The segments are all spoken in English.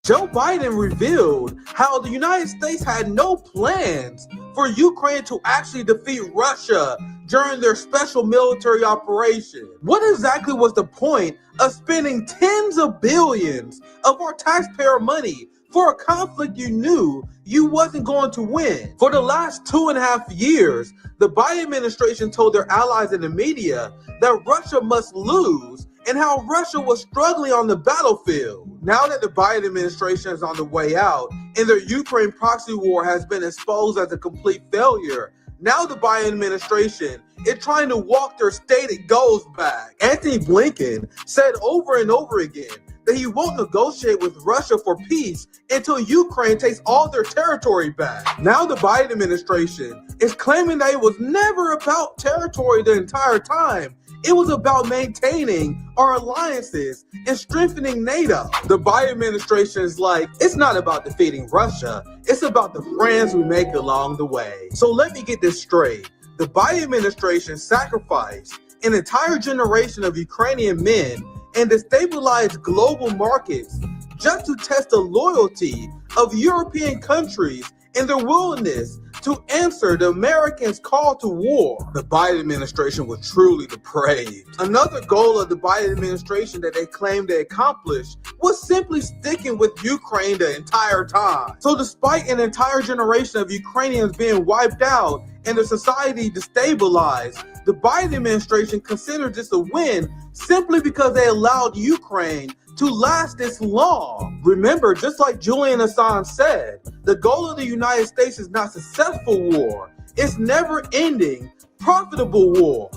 Joe Biden revealed how the United States had no plans for Ukraine to actually defeat Russia during their special military operation. What exactly was the point of spending tens of billions of our taxpayer money for a conflict you knew you wasn't going to win? For the last 2.5 years, the Biden administration told their allies in the media that Russia must lose and how Russia was struggling on the battlefield. Now that the Biden administration is on the way out and their Ukraine proxy war has been exposed as a complete failure, now the Biden administration is trying to walk their stated goals back. Anthony Blinken said over and over again that he won't negotiate with Russia for peace until Ukraine takes all their territory back. Now the Biden administration is claiming that it was never about territory the entire time. It was about maintaining our alliances and strengthening NATO. The Biden administration is like, it's not about defeating Russia. It's about the friends we make along the way. So let me get this straight. The Biden administration sacrificed an entire generation of Ukrainian men and destabilized global markets just to test the loyalty of European countries and their willingness to answer the Americans' call to war. The Biden administration was truly depraved. Another goal of the Biden administration that they claimed they accomplished was simply sticking with Ukraine the entire time. So despite an entire generation of Ukrainians being wiped out and their society destabilized, the Biden administration considered this a win simply because they allowed Ukraine to last this long. Remember, just like Julian Assange said, the goal of the United States is not successful war. It's never-ending, profitable war.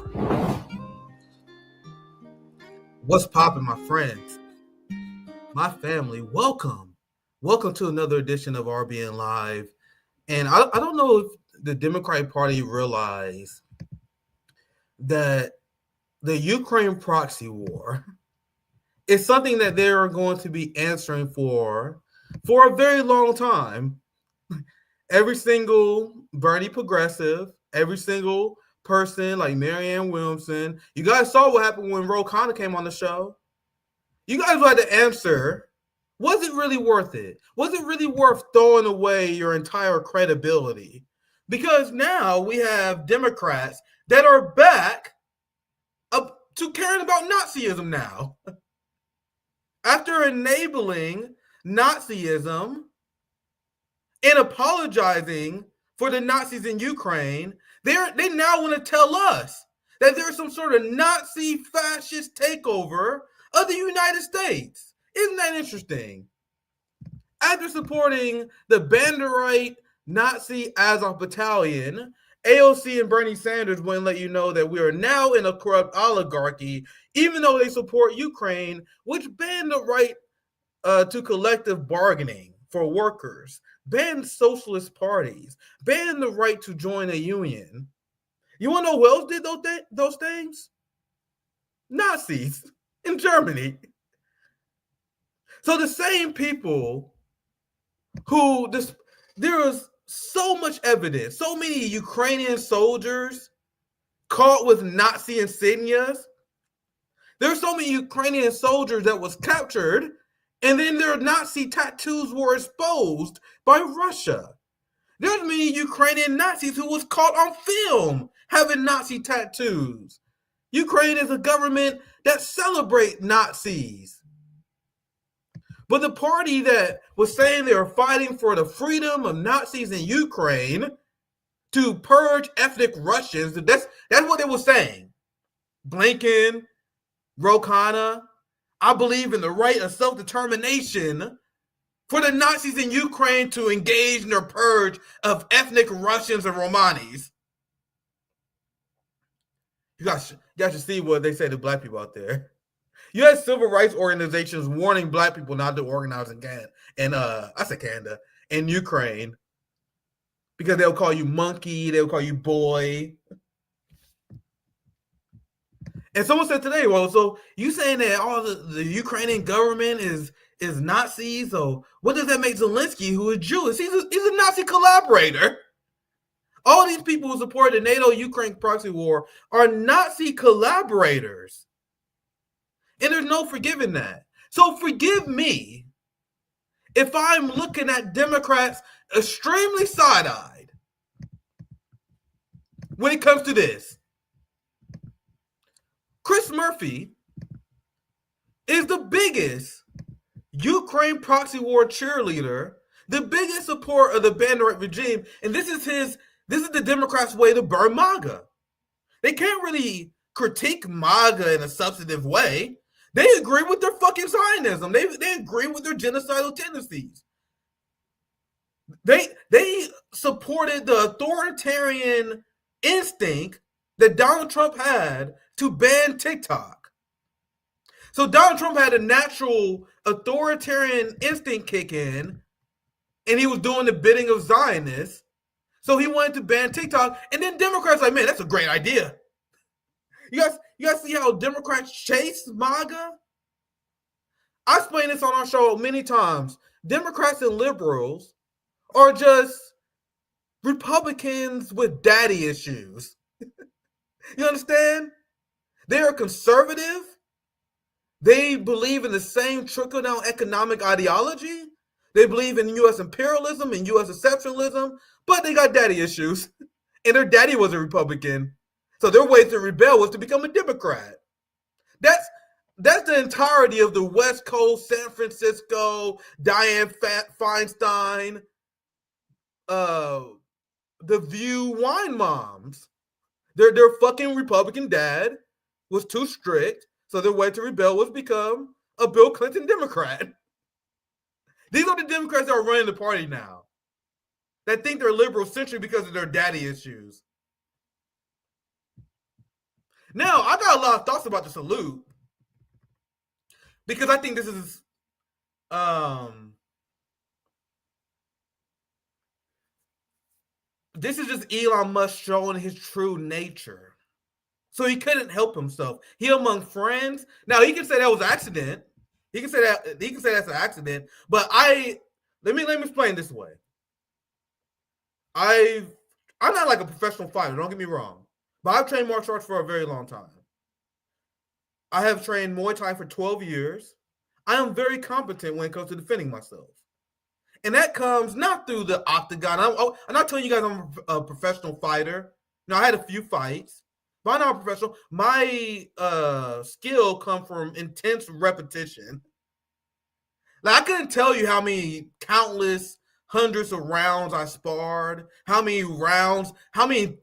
What's poppin', my friends? My family, welcome. Welcome to another edition of RBN Live. And I don't know if the Democratic Party realized that the Ukraine proxy war is something that they're going to be answering for a very long time. Every single Bernie progressive, every single person like Marianne Williamson, you guys saw what happened when Ro Khanna came on the show. You guys had to answer, was it really worth it? Was it really worth throwing away your entire credibility? Because now we have Democrats that are back up to caring about Nazism now. After enabling Nazism and apologizing for the Nazis in Ukraine, they now want to tell us that there's some sort of Nazi fascist takeover of the United States. Isn't that interesting? After supporting the Banderite Nazi Azov Battalion, AOC and Bernie Sanders want to let you know that we are now in a corrupt oligarchy, even though they support Ukraine, which banned the right to collective bargaining for workers, banned socialist parties, banned the right to join a union. You want to know who else did those things? Nazis in Germany. So the same people who there was so much evidence, so many Ukrainian soldiers caught with Nazi insignias. There are so many Ukrainian soldiers that was captured, and then their Nazi tattoos were exposed by Russia. There's many Ukrainian Nazis who was caught on film having Nazi tattoos. Ukraine is a government that celebrates Nazis. But the party that was saying they were fighting for the freedom of Nazis in Ukraine to purge ethnic Russians, that's what they were saying. Blinken, Ro Khanna, I believe in the right of self-determination for the Nazis in Ukraine to engage in their purge of ethnic Russians and Romanis. You guys should see what they say to black people out there. You had civil rights organizations warning black people not to organize in Canada, in Ukraine, because they'll call you monkey, they'll call you boy. And someone said today, well, so you saying that all the Ukrainian government is Nazis? So what does that make Zelensky, who is Jewish? He's a Nazi collaborator. All these people who support the NATO-Ukraine proxy war are Nazi collaborators. And there's no forgiving that. So forgive me if I'm looking at Democrats extremely side-eyed when it comes to this, Chris Murphy is the biggest Ukraine proxy war cheerleader, the biggest support of the Banderat regime, and this is the Democrats' way to burn MAGA. They can't really critique MAGA in a substantive way. They agree with their fucking Zionism. They agree with their genocidal tendencies. They supported the authoritarian instinct that Donald Trump had to ban TikTok. So Donald Trump had a natural authoritarian instinct kick in, and he was doing the bidding of Zionists. So he wanted to ban TikTok, and then Democrats like, man, that's a great idea. You guys see how Democrats chase MAGA? I explained this on our show many times. Democrats and liberals are just Republicans with daddy issues. You understand? They are conservative. They believe in the same trickle-down economic ideology. They believe in U.S. imperialism and U.S. exceptionalism, but they got daddy issues. And their daddy was a Republican. So their way to rebel was to become a Democrat. That's the entirety of the West Coast, San Francisco, Dianne Feinstein, the View wine moms. Their fucking Republican dad was too strict, so their way to rebel was become a Bill Clinton Democrat. These are the Democrats that are running the party now, that think they're liberal century because of their daddy issues. Now, I got a lot of thoughts about the salute, because I think this is just Elon Musk showing his true nature. So he couldn't help himself. He among friends. Now he can say that was an accident. He can say that's an accident. But let me explain this way. I'm not like a professional fighter, don't get me wrong. But I've trained martial arts for a very long time. I have trained Muay Thai for 12 years. I am very competent when it comes to defending myself. And that comes not through the octagon. I'm not telling you guys I'm a professional fighter. You know, I had a few fights, but I'm not a professional. My skill comes from intense repetition. Like, I couldn't tell you how many countless hundreds of rounds I sparred, how many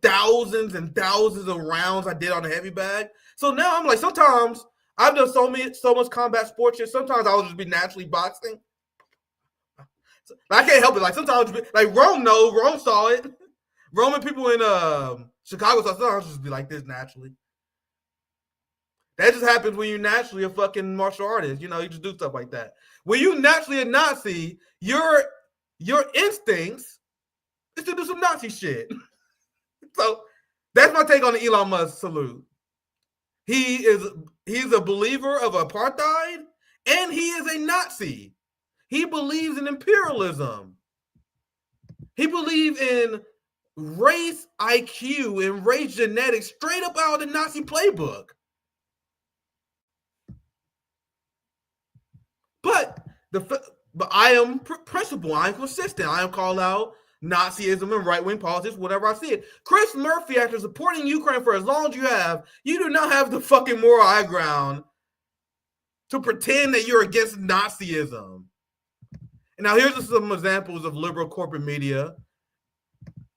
thousands and thousands of rounds I did on the heavy bag. So now I'm like, sometimes I've done so much combat sports shit. Sometimes I'll just be naturally boxing. I can't help it. Like, sometimes, like, Rome saw it. Roman people in Chicago saw sometimes just be like this naturally. That just happens when you're naturally a fucking martial artist. You know, you just do stuff like that. When you naturally a Nazi, your instincts is to do some Nazi shit. So that's my take on the Elon Musk salute. He's a believer of apartheid, and he is a Nazi. He believes in imperialism. He believes in race IQ and race genetics straight up out of the Nazi playbook. But I am principled. I am consistent. I am called out Nazism and right-wing politics whenever I see it. Chris Murphy, after supporting Ukraine for as long as you do not have the fucking moral high ground to pretend that you're against Nazism. And now here's some examples of liberal corporate media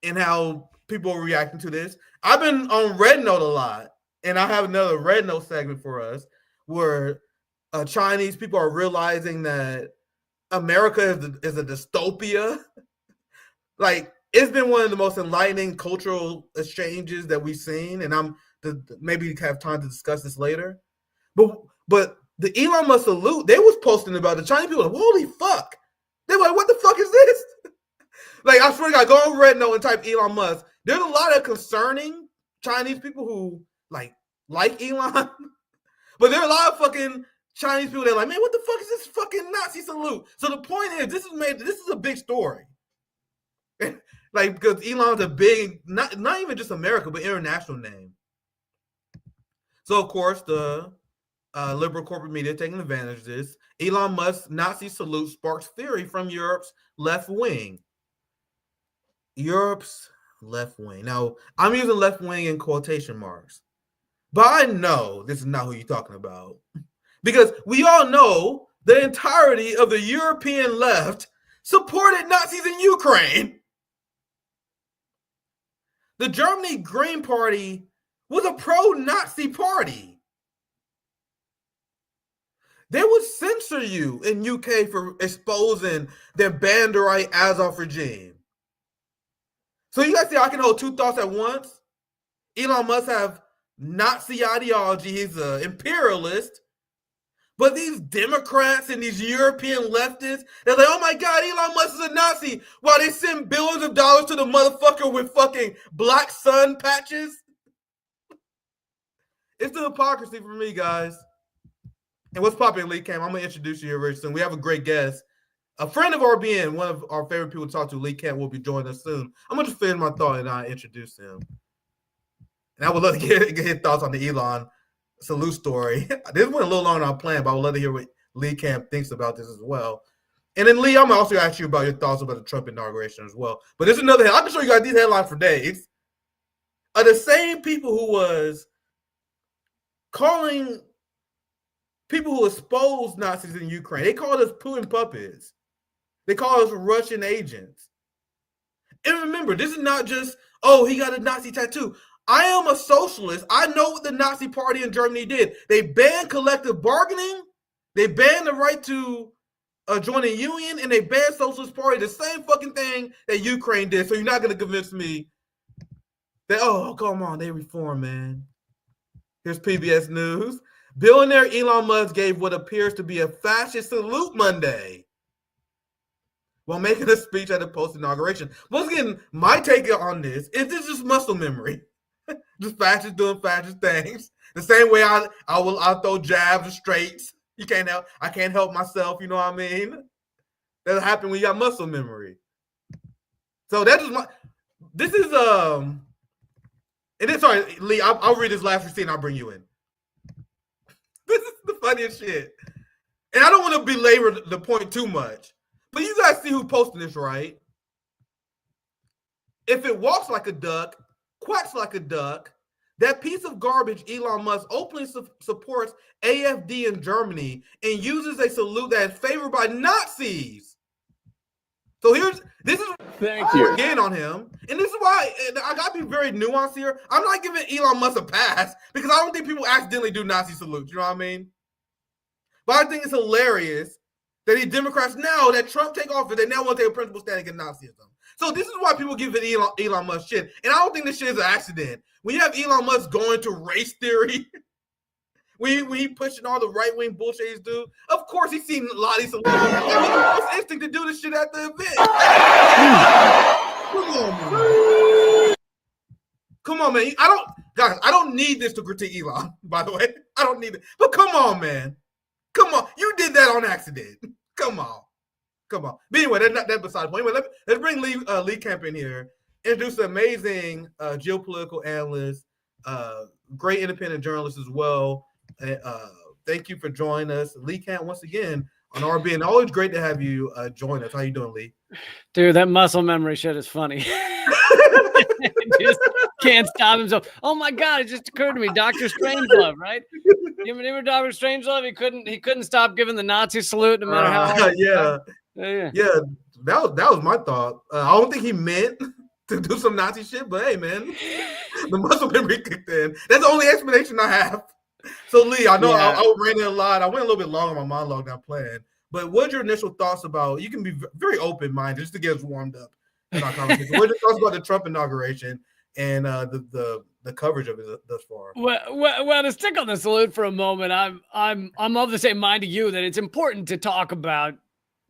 and how people are reacting to this. I've been on Rednote a lot, and I have another Rednote segment for us where Chinese people are realizing that America is a dystopia. Like, it's been one of the most enlightening cultural exchanges that we've seen, and I'm maybe have time to discuss this later. But the Elon Musk salute, they was posting about the Chinese people like, holy fuck. They're like, what the fuck is this? Like, I swear to God, go on Rednote and type Elon Musk. There's a lot of concerning Chinese people who like Elon, but there are a lot of fucking Chinese people that are like, man, what the fuck is this fucking Nazi salute? So the point is, this is a big story. Like, because Elon's a big, not even just America, but international name. So of course the liberal corporate media taking advantage of this. Elon Musk's Nazi salute sparks fury from Europe's left wing. Europe's left wing. Now, I'm using left wing in quotation marks, but I know this is not who you're talking about, because we all know the entirety of the European left supported Nazis in Ukraine. The Germany Green Party was a pro-Nazi party. They would censor you in UK for exposing their Banderite Azov regime. So you guys say I can hold two thoughts at once? Elon Musk have Nazi ideology. He's an imperialist. But these Democrats and these European leftists, they're like, oh my God, Elon Musk is a Nazi, while they send billions of dollars to the motherfucker with fucking black sun patches. It's the hypocrisy for me, guys. And what's popping, Lee Cam? I'm going to introduce you here very soon. We have a great guest. A friend of RBN, one of our favorite people to talk to, Lee Cam, will be joining us soon. I'm going to just finish my thought and I introduce him. And I would love to get his thoughts on the Elon salute story. This went a little longer than I planned, but I would love to hear what Lee Camp thinks about this as well. And then, Lee, I'm going to also ask you about your thoughts about the Trump inauguration as well. But there's another headline. I can show you guys these headlines for days. Are the same people who was calling people who exposed Nazis in Ukraine, they called us Putin puppets. They call us Russian agents. And remember, this is not just, oh, he got a Nazi tattoo. I am a socialist. I know what the Nazi party in Germany did. They banned collective bargaining. They banned the right to join a union, and they banned Socialist Party, the same fucking thing that Ukraine did. So you're not going to convince me that, oh, come on, they reform, man. Here's PBS News. Billionaire Elon Musk gave what appears to be a fascist salute Monday while making a speech at the post-inauguration. Once again, my take on this is this is muscle memory. Just fascists doing fascist things. The same way I'll throw jabs or straights. I can't help myself, you know what I mean? That'll happen when you got muscle memory. So that's just and then sorry, Lee, I'll read this last receipt and I'll bring you in. This is the funniest shit. And I don't want to belabor the point too much. But you guys see who posted this, right? If it walks like a duck, quacks like a duck, that piece of garbage Elon Musk openly supports AfD in Germany and uses a salute that is favored by Nazis. So this is thank you again on him, and this is why I gotta be very nuanced here. I'm not giving Elon Musk a pass because I don't think people accidentally do Nazi salutes. You know what I mean? But I think it's hilarious that these Democrats now that Trump take office, they now want to take a principle stand against Nazism. So this is why people give it Elon Musk shit, and I don't think this shit is an accident. When you have Elon Musk going to race theory. When he pushing all the right-wing bullshit he's doing, of course he's seen a lot of these celebrities. It's instinct to do this shit at the event. Come on, man. I don't need this to critique Elon, by the way. I don't need it. But come on, man. Come on. You did that on accident. Come on. But anyway, that's beside the point. Anyway, let's bring Lee Camp in here. Introduce an amazing geopolitical analyst, great independent journalist as well. Thank you for joining us, Lee Camp, once again on RBN. Always great to have you join us. How you doing, Lee? Dude, that muscle memory shit is funny. Just can't stop himself. Oh my God, it just occurred to me, Dr. Strangelove, right? You remember Dr. Strangelove? He couldn't stop giving the Nazi salute no matter how hard. Yeah. That was my thought. I don't think he meant to do some Nazi shit, but hey, man, the muscle memory kicked in. That's the only explanation I have. So, Lee, I know I ran in a lot. I went a little bit long on my monologue than I planned. But what's your initial thoughts about? You can be very open-minded just to get us warmed up in our conversation. What's your thoughts about the Trump inauguration and the coverage of it thus far? Well, to stick on the salute for a moment, I'm of the same mind to you that it's important to talk about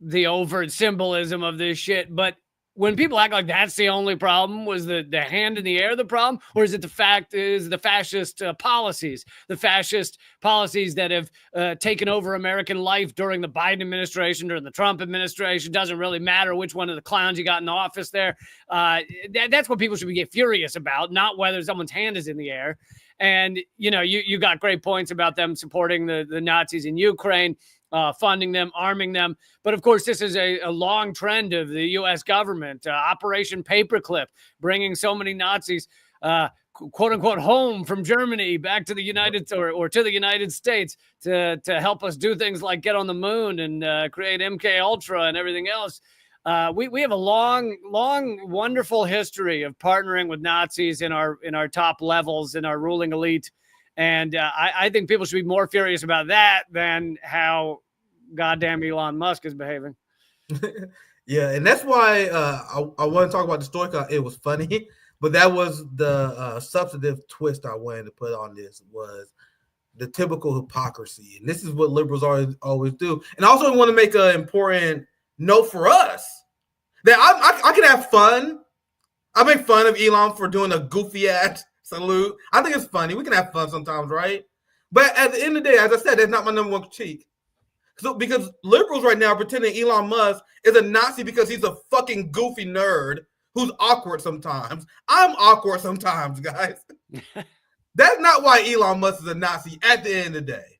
the overt symbolism of this shit, but when people act like that's the only problem, was the hand in the air the problem, or is it the fascist policies, that have taken over American life during the Biden administration, during the Trump administration? Doesn't really matter which one of the clowns you got in the office there. That's what people should get furious about, not whether someone's hand is in the air. And, you got great points about them supporting the Nazis in Ukraine, funding them, arming them. But of course, this is a long trend of the U.S. government, Operation Paperclip, bringing so many Nazis, quote unquote, home from Germany back to the or to the United States to help us do things like get on the moon and create MK Ultra and everything else. We have a long, wonderful history of partnering with Nazis in our top levels, in our ruling elite. And I think people should be more furious about that than how goddamn Elon Musk is behaving. Yeah, and that's why I want to talk about the story, because it was funny, but that was the substantive twist I wanted to put on this, was the typical hypocrisy. And this is what liberals always do. And I also want to make an important note for us that I can have fun. I make fun of Elon for doing a goofy ass salute. I think it's funny. We can have fun sometimes, right? But at the end of the day, as I said, that's not my number one critique. So, because liberals right now are pretending Elon Musk is a Nazi because he's a fucking goofy nerd who's awkward sometimes. I'm awkward sometimes, guys. That's not why Elon Musk is a Nazi at the end of the day.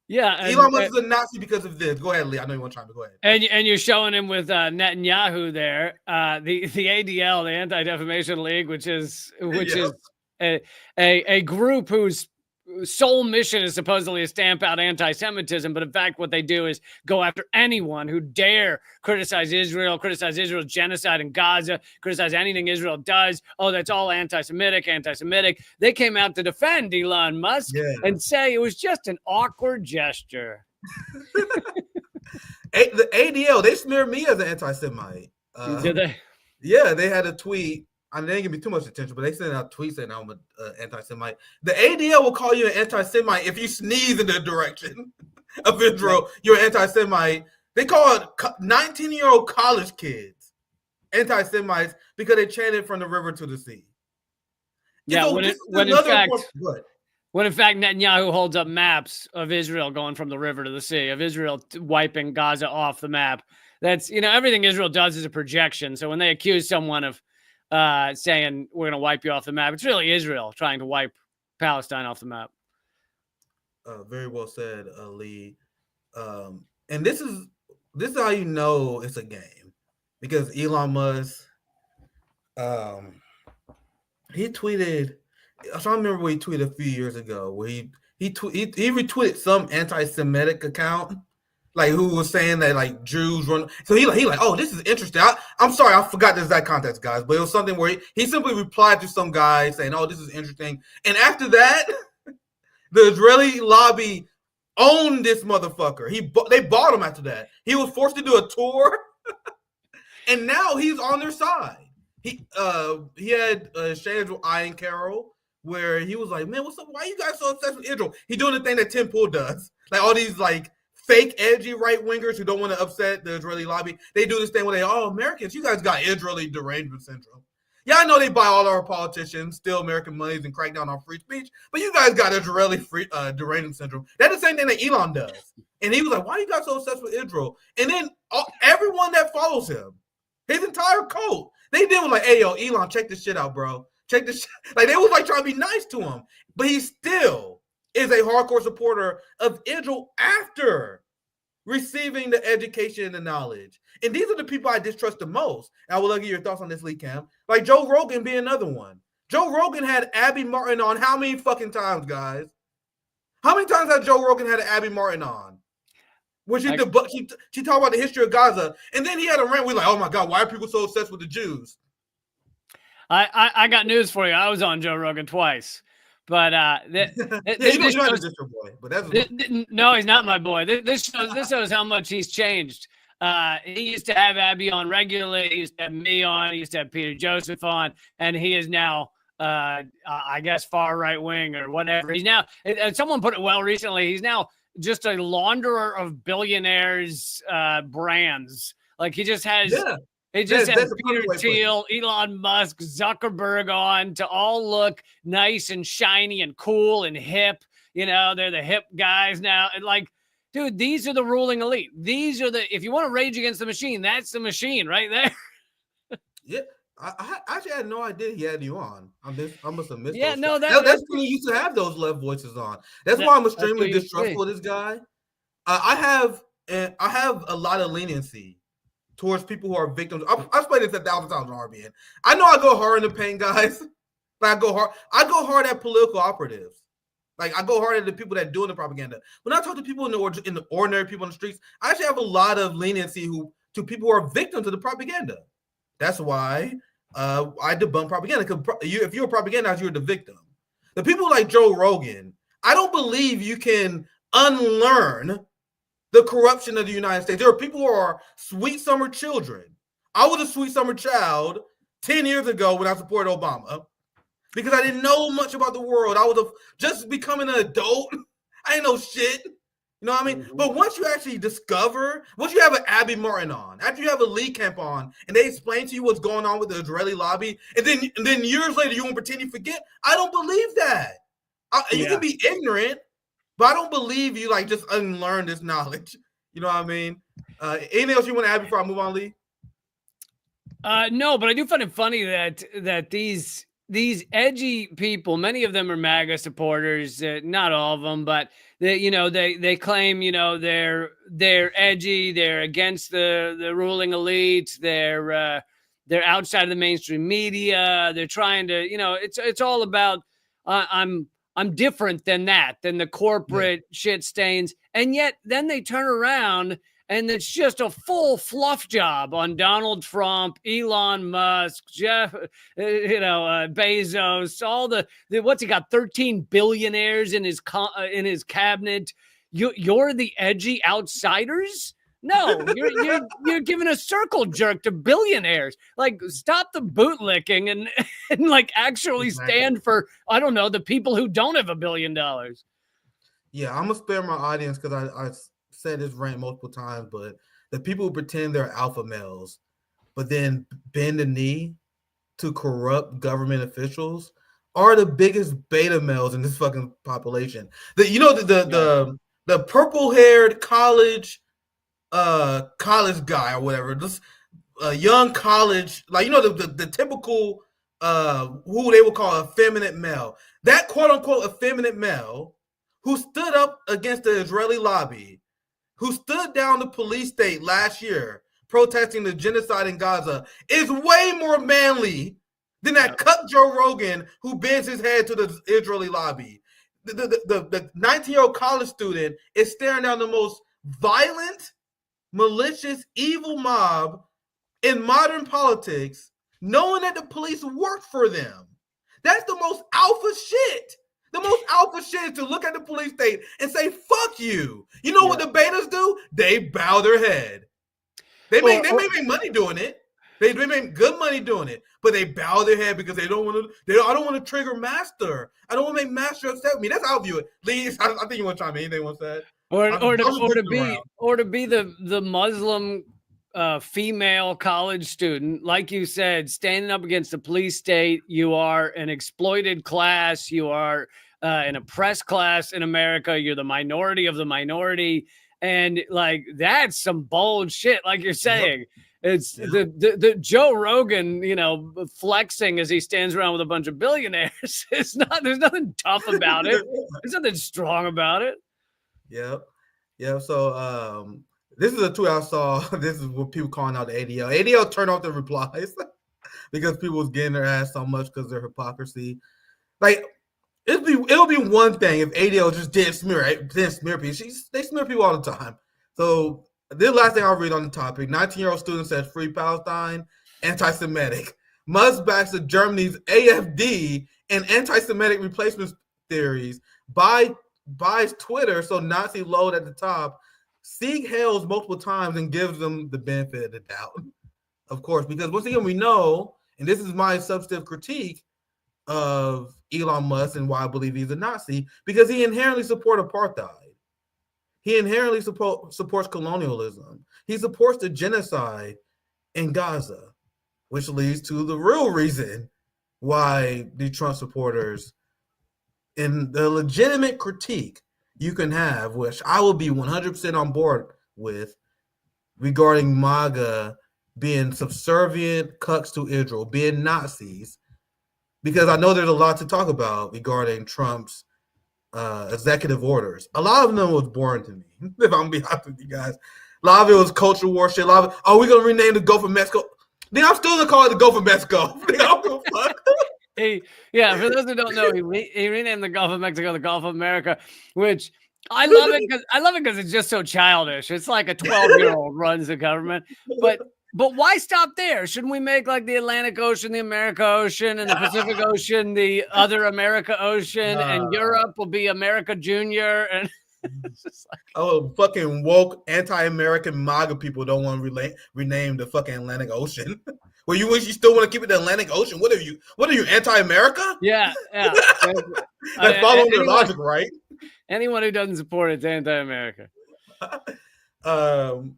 Yeah, Elon Musk is a Nazi because of this. Go ahead, Lee. I know you want to try to go ahead. And you're showing him with Netanyahu there, the ADL, the Anti-Defamation League, which is a group whose sole mission is supposedly to stamp out anti-Semitism, but in fact, what they do is go after anyone who dare criticize Israel's genocide in Gaza, criticize anything Israel does. Oh, that's all anti-Semitic. They came out to defend Elon Musk and say it was just an awkward gesture. The ADL, they smeared me as an anti-Semite. Did they? Yeah, they had a tweet. I didn't give me too much attention, but they sent out tweets saying I'm an anti-Semite. The ADL will call you an anti-Semite if you sneeze in the direction of Israel. You're an anti-Semite. They call it 19-year-old college kids anti-Semites because they chanted from the river to the sea. Yeah, when in fact Netanyahu holds up maps of Israel going from the river to the sea, of Israel wiping Gaza off the map. That's, everything Israel does is a projection. So when they accuse someone of saying we're going to wipe you off the map, it's really Israel trying to wipe Palestine off the map. Very well said, Lee. And this is how you know it's a game, because Elon Musk, he tweeted. I don't remember what he tweeted a few years ago, where he retweeted some anti-Semitic account, like, who was saying that like Jews run. So he like, oh, this is interesting. I'm sorry, I forgot the exact context, guys, but it was something where he simply replied to some guy saying, oh, this is interesting. And after that, the Israeli lobby owned this motherfucker. They bought him after that. He was forced to do a tour, and now he's on their side. He had a exchange with Ian Carroll where he was like, man, what's up? Why are you guys so obsessed with Israel? He doing the thing that Tim Pool does. Like, all these like fake edgy right wingers who don't want to upset the Israeli lobby. They do this thing where Americans, you guys got Israeli derangement syndrome. Yeah, I know they buy all our politicians, steal American monies, and crack down on free speech, but you guys got Israeli derangement syndrome. That's the same thing that Elon does. And he was like, why are you guys so obsessed with Israel? And then everyone that follows him, his entire cult, they did was like, hey, yo, Elon, check this shit out, bro. Check this shit. Like, they was like trying to be nice to him, but he still is a hardcore supporter of Israel after receiving the education and the knowledge. And these are the people I distrust the most. And I would love to get your thoughts on this, Lee Cam. Like Joe Rogan being another one. Joe Rogan had Abby Martin on how many fucking times, guys? How many times has Joe Rogan had Abby Martin on? Where she talked about the history of Gaza. And then he had a rant. We're like, oh my God, why are people so obsessed with the Jews? I got news for you. I was on Joe Rogan twice. But he's not a sister boy, but no, he's not my boy. This shows how much he's changed. He used to have Abby on regularly. He used to have me on. He used to have Peter Joseph on, and he is now, I guess, far right wing or whatever. He's now. Someone put it well recently. He's now just a launderer of billionaires' brands. Like, he just has It just has Peter Thiel, Elon Musk, Zuckerberg on to all look nice and shiny and cool and hip. You know, they're the hip guys now. And like, dude, these are the ruling elite. These are the, if you want to rage against the machine, that's the machine right there. Yeah. I actually had no idea he had you on. I must have missed. Yeah, those no, that's when he used to have those left voices on. That's why I'm extremely distrustful of this guy. I have a lot of leniency towards people who are victims. I've explained this 1,000 times on RBN. I know I go hard in the paint, guys. Like I go hard at political operatives. Like I go hard at the people that doing the propaganda. When I talk to people in the ordinary people in the streets, I actually have a lot of leniency to people who are victims of the propaganda. That's why I debunk propaganda. Because if you're a propagandist, you're the victim. The people like Joe Rogan, I don't believe you can unlearn the corruption of the United States. There are people who are sweet summer children. I was a sweet summer child 10 years ago when I supported Obama because I didn't know much about the world. I was just becoming an adult. I didn't know shit. You know what I mean? Mm-hmm. But once you actually discover, once you have an Abby Martin on, after you have a Lee Camp on, and they explain to you what's going on with the Israeli lobby, and then years later you won't pretend you forget, I don't believe that. You can be ignorant, but I don't believe you like just unlearn this knowledge. You know what I mean? Anything else you want to add before I move on, Lee? No, but I do find it funny that these edgy people, many of them are MAGA supporters, not all of them, but they claim, they're edgy, they're against the ruling elite, they're outside of the mainstream media, they're trying to, it's all about I'm different than the corporate shit stains, and yet then they turn around and it's just a full fluff job on Donald Trump, Elon Musk, Jeff, Bezos, all the what's he got? 13 billionaires in his cabinet. You're the edgy outsiders. No, you're giving a circle jerk to billionaires. Like, stop the bootlicking and like actually stand for, I don't know, the people who don't have $1 billion. Yeah, I'm gonna spare my audience because I said this rant multiple times, but the people who pretend they're alpha males, but then bend the knee to corrupt government officials are the biggest beta males in this fucking population. The purple-haired college guy or whatever, this young college, like the typical who they would call effeminate male. That quote unquote effeminate male who stood up against the Israeli lobby, who stood down the police state last year protesting the genocide in Gaza, is way more manly than that cut Joe Rogan who bends his head to the Israeli lobby. The 19-year-old college student is staring down the most violent, malicious, evil mob in modern politics, knowing that the police work for them. That's the most alpha shit. The most alpha shit is to look at the police state and say, fuck you. You know what the betas do? They bow their head. They may make money doing it. They make good money doing it, but they bow their head because they don't want to. I don't want to trigger master. I don't want to make master upset with me. That's how I view it. Lee, I think you want to chime in. Anything want to say? Or to be the Muslim female college student, like you said, standing up against the police state. You are an exploited class. You are an oppressed class in America. You're the minority of the minority, and like that's some bold shit. Like you're saying, it's the Joe Rogan, flexing as he stands around with a bunch of billionaires. There's nothing tough about it. There's nothing strong about it. Yep. So this is a tweet I saw. This is what people calling out the ADL. ADL turned off the replies because people was getting their ass so much because of their hypocrisy. Like it'll be one thing if ADL just didn't smear people. They smear people all the time. So this last thing I'll read on the topic: 19-year-old student says free Palestine, anti-Semitic. Musk backs of Germany's AfD and anti-Semitic replacement theories. Buys Twitter, so Nazi load at the top. Sieg hails multiple times and gives them the benefit of the doubt. Of course, because once again, we know, and this is my substantive critique of Elon Musk and why I believe he's a Nazi, because he inherently supports apartheid. He inherently supports colonialism. He supports the genocide in Gaza, which leads to the real reason why the Trump supporters, in the legitimate critique you can have, which I will be 100% on board with, regarding MAGA being subservient cucks to Israel, being Nazis, because I know there's a lot to talk about regarding Trump's executive orders. A lot of them was boring to me, if I'm gonna be honest with you guys. A lot of it was cultural war shit. A lot of it, oh, we're gonna rename the Gulf of Mexico. Then I'm still gonna call it the Gulf of Mexico. I don't give a fuck. Yeah, for those who don't know, he renamed the Gulf of Mexico the Gulf of America, which I love it because it's just so childish. It's like a 12-year-old runs the government. But why stop there? Shouldn't we make like the Atlantic Ocean the America Ocean, and the Pacific Ocean the other America Ocean, and Europe will be America Junior? And it's just like, oh, fucking woke anti-American MAGA people don't want to rename the fucking Atlantic Ocean. Well, you still want to keep it the Atlantic Ocean? What are you, anti-America? Yeah. That's following their logic, right? Anyone who doesn't support it's anti-America. You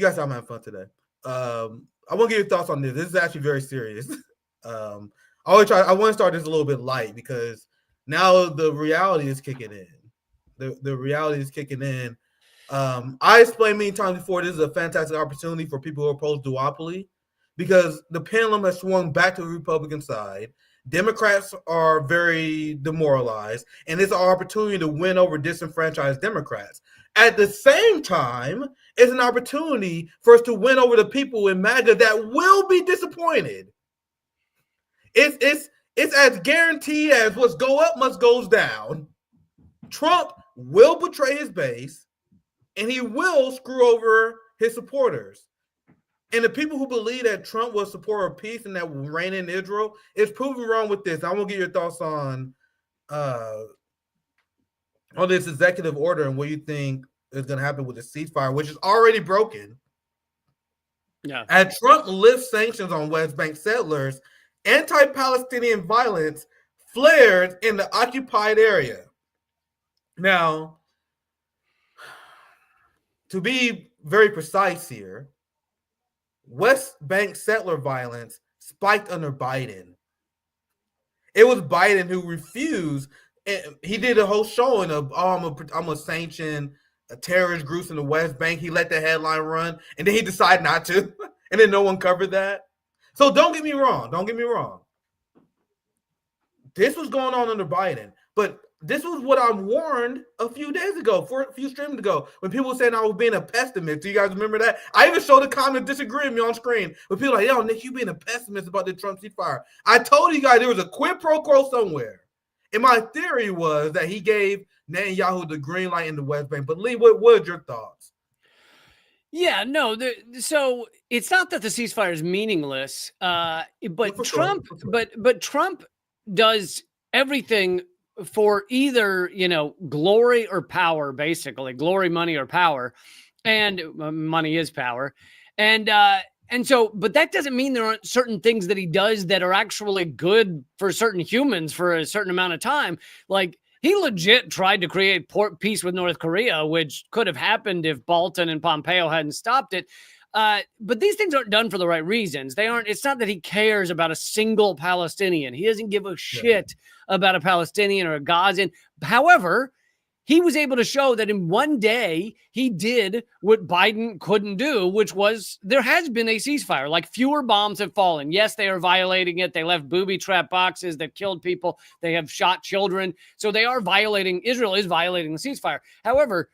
guys, I'm having fun today. I want to get your thoughts on this. This is actually very serious. I want to start this a little bit light because now the reality is kicking in. The reality is kicking in. I explained many times before, this is a fantastic opportunity for people who oppose duopoly, because the pendulum has swung back to the Republican side. Democrats are very demoralized, and it's an opportunity to win over disenfranchised Democrats. At the same time, it's an opportunity for us to win over the people in MAGA that will be disappointed. It's as guaranteed as what's go up must goes down. Trump will betray his base, and he will screw over his supporters. And the people who believe that Trump will support peace and that will reign in Israel is proven wrong with this. I want to get your thoughts on this executive order and what you think is going to happen with the ceasefire, which is already broken. Yeah. As Trump lifts sanctions on West Bank settlers, anti-Palestinian violence flared in the occupied area. Now, to be very precise here, West Bank settler violence spiked under Biden. It was Biden who refused. He did a whole showing of, I'm going to sanction terrorist groups in the West Bank. He let the headline run, and then he decided not to, and then no one covered that. So don't get me wrong. This was going on under Biden, but this was what I warned a few streams ago, when people were saying I was being a pessimist. Do you guys remember that? I even showed a comment disagreeing with me on screen, but people were like, yo, Nick, you being a pessimist about the Trump ceasefire. I told you guys there was a quid pro quo somewhere. And my theory was that he gave Netanyahu the green light in the West Bank. But Lee, what are your thoughts? Yeah, no. So it's not that the ceasefire is meaningless, but Trump, but Trump does everything for either, glory or power, basically glory, money, or power, and money is power. And so, but that doesn't mean there aren't certain things that he does that are actually good for certain humans for a certain amount of time. Like, he legit tried to create peace with North Korea, which could have happened if Bolton and Pompeo hadn't stopped it. But these things aren't done for the right reasons. It's not that he cares about a single Palestinian. He doesn't give a shit about a Palestinian or a Gazan. However, he was able to show that in one day he did what Biden couldn't do, which was, there has been a ceasefire. Like, fewer bombs have fallen. Yes, they are violating it. They left booby trap boxes that killed people. They have shot children. So they are violating, Israel is violating the ceasefire. However,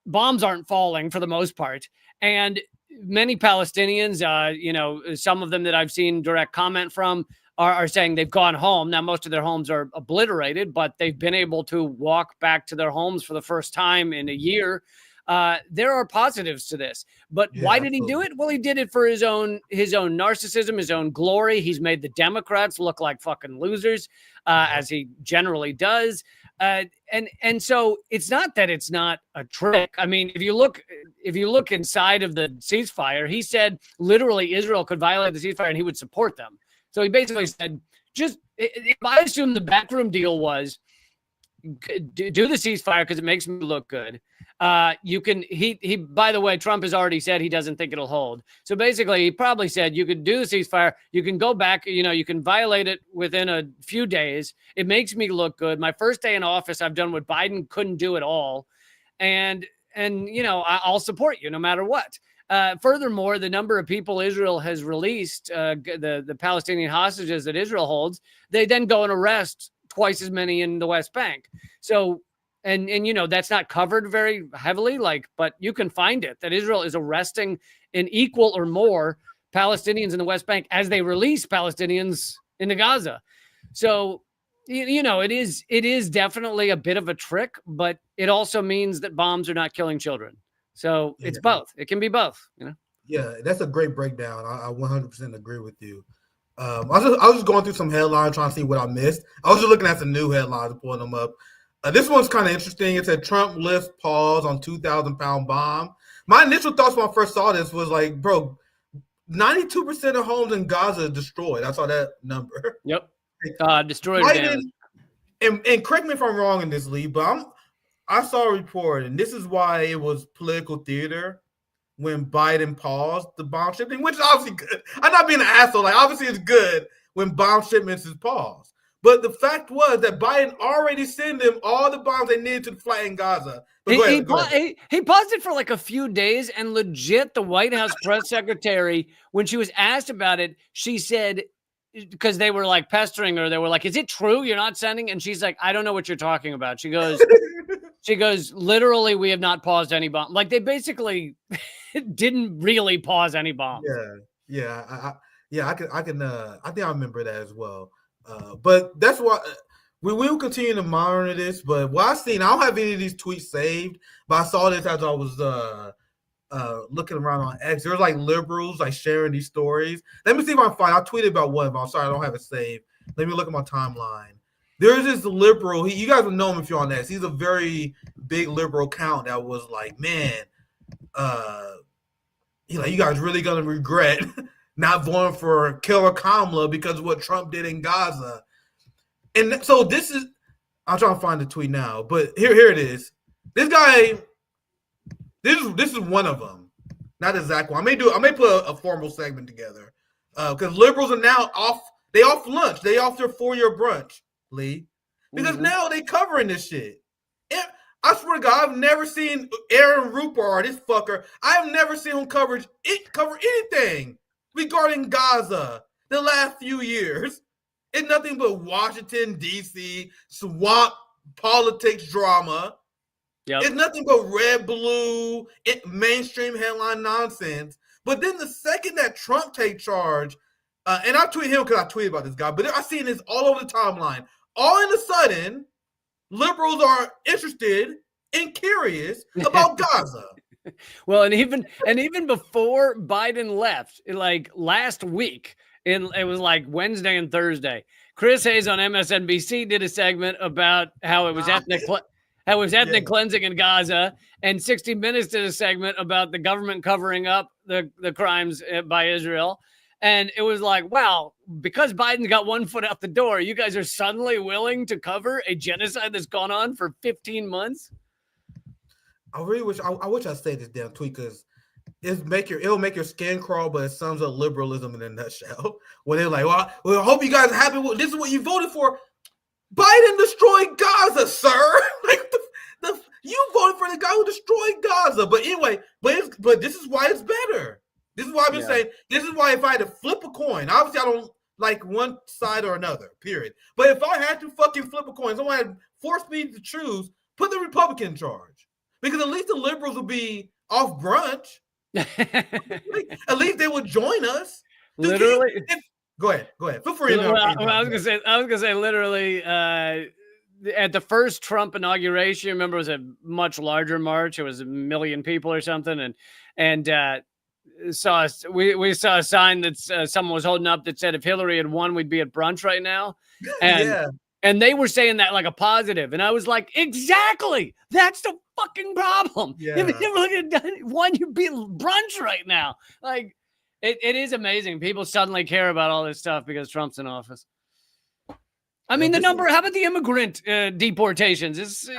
bombs aren't falling for the most part. And many Palestinians, some of them that I've seen direct comment from are saying they've gone home. Now, most of their homes are obliterated, but they've been able to walk back to their homes for the first time in a year. There are positives to this, but why did he do it? Well, he did it for his own narcissism, his own glory. He's made the Democrats look like fucking losers, as he generally does. And so it's not that it's not a trick. I mean, if you look inside of the ceasefire, he said literally Israel could violate the ceasefire and he would support them. So he basically said, if I assume the backroom deal was, do the ceasefire because it makes me look good. You can, he, by the way, Trump has already said he doesn't think it'll hold. So basically he probably said you could do the ceasefire. You can go back, you can violate it within a few days. It makes me look good. My first day in office, I've done what Biden couldn't do at all. And I'll support you no matter what. Furthermore, the number of people Israel has released, the Palestinian hostages that Israel holds, they then go and arrest twice as many in the West Bank. So, and that's not covered very heavily, but you can find it that Israel is arresting an equal or more Palestinians in the West Bank as they release Palestinians into Gaza. So, it is definitely a bit of a trick, but it also means that bombs are not killing children. So it's both. It can be both, Yeah, that's a great breakdown. I 100% agree with you. I was just going through some headlines trying to see what I missed. I was just looking at some new headlines and pulling them up. This one's kind of interesting. It said Trump lifts pause on 2,000-pound bomb. My initial thoughts when I first saw this was like, bro, 92% of homes in Gaza are destroyed. I saw that number. Yep. Destroyed. And correct me if I'm wrong in this, Lee, but I saw a report, and this is why it was political theater when Biden paused the bomb shipping, which is obviously good. I'm not being an asshole. Obviously it's good when bomb shipments is paused. But the fact was that Biden already sent them all the bombs they needed to flatten Gaza. But he paused it for like a few days, and legit the White House press secretary, when she was asked about it, she said, because they were like pestering her, they were like, is it true you're not sending? And she's like, I don't know what you're talking about. She goes, literally, we have not paused any bomb. Like, they basically didn't really pause any bombs. I think I remember that as well. But that's why we will continue to monitor this. But what I've seen, I don't have any of these tweets saved, but I saw this as I was looking around on X. There's like liberals like sharing these stories. Let me see if I can find. I tweeted about one of them. I'm sorry, I don't have it saved. Let me look at my timeline. There's this liberal. You guys will know him if you're on X. He's a very big liberal account that was like, man, you guys really gonna regret not voting for Killer Kamala because of what Trump did in Gaza. And so this is, I'm trying to find the tweet now, but here it is. This guy, this is one of them. Not exact one. I may put a formal segment together because liberals are now off. They off lunch. They off their 4-year brunch, Lee, because now they covering this shit. And I swear to God, I've never seen Aaron Rupert, this fucker. I've never seen him cover anything regarding Gaza the last few years. It's nothing but Washington, D.C., swamp politics drama. Yep. It's nothing but red, blue, mainstream headline nonsense. But then the second that Trump take charge, and I tweet him because I tweeted about this guy, but I've seen this all over the timeline. All of a sudden, liberals are interested and curious about Gaza. Well, and even before Biden left, like last week, it was like Wednesday and Thursday, Chris Hayes on MSNBC did a segment about how it was ethnic cleansing in Gaza, and 60 Minutes did a segment about the government covering up the crimes by Israel. And it was like, wow, because Biden got one foot out the door, you guys are suddenly willing to cover a genocide that's gone on for 15 months? I really wish I say this damn tweet because it'll make your skin crawl, but it sums up liberalism in a nutshell. When they're like, well, I hope you guys are happy. This is what you voted for. Biden destroyed Gaza, sir. Like you voted for the guy who destroyed Gaza. But anyway, but this is why it's better. This is why I've been saying. This is why if I had to flip a coin, obviously I don't like one side or another. Period. But if I had to fucking flip a coin, someone had forced me to choose, put the Republican in charge, because at least the liberals would be off brunch. At least they would join us. Literally. Go ahead. Feel free. I was gonna say literally. At the first Trump inauguration, remember, it was a much larger march. It was 1 million people or something, and we saw a sign that someone was holding up that said if Hillary had won, we'd be at brunch right now. And they were saying that like a positive, and I was like, exactly. That's the fucking problem. Yeah. If Hillary had won, you'd be at brunch right now. Like, it is amazing. People suddenly care about all this stuff because Trump's in office. I mean, the number, how about the immigrant deportations?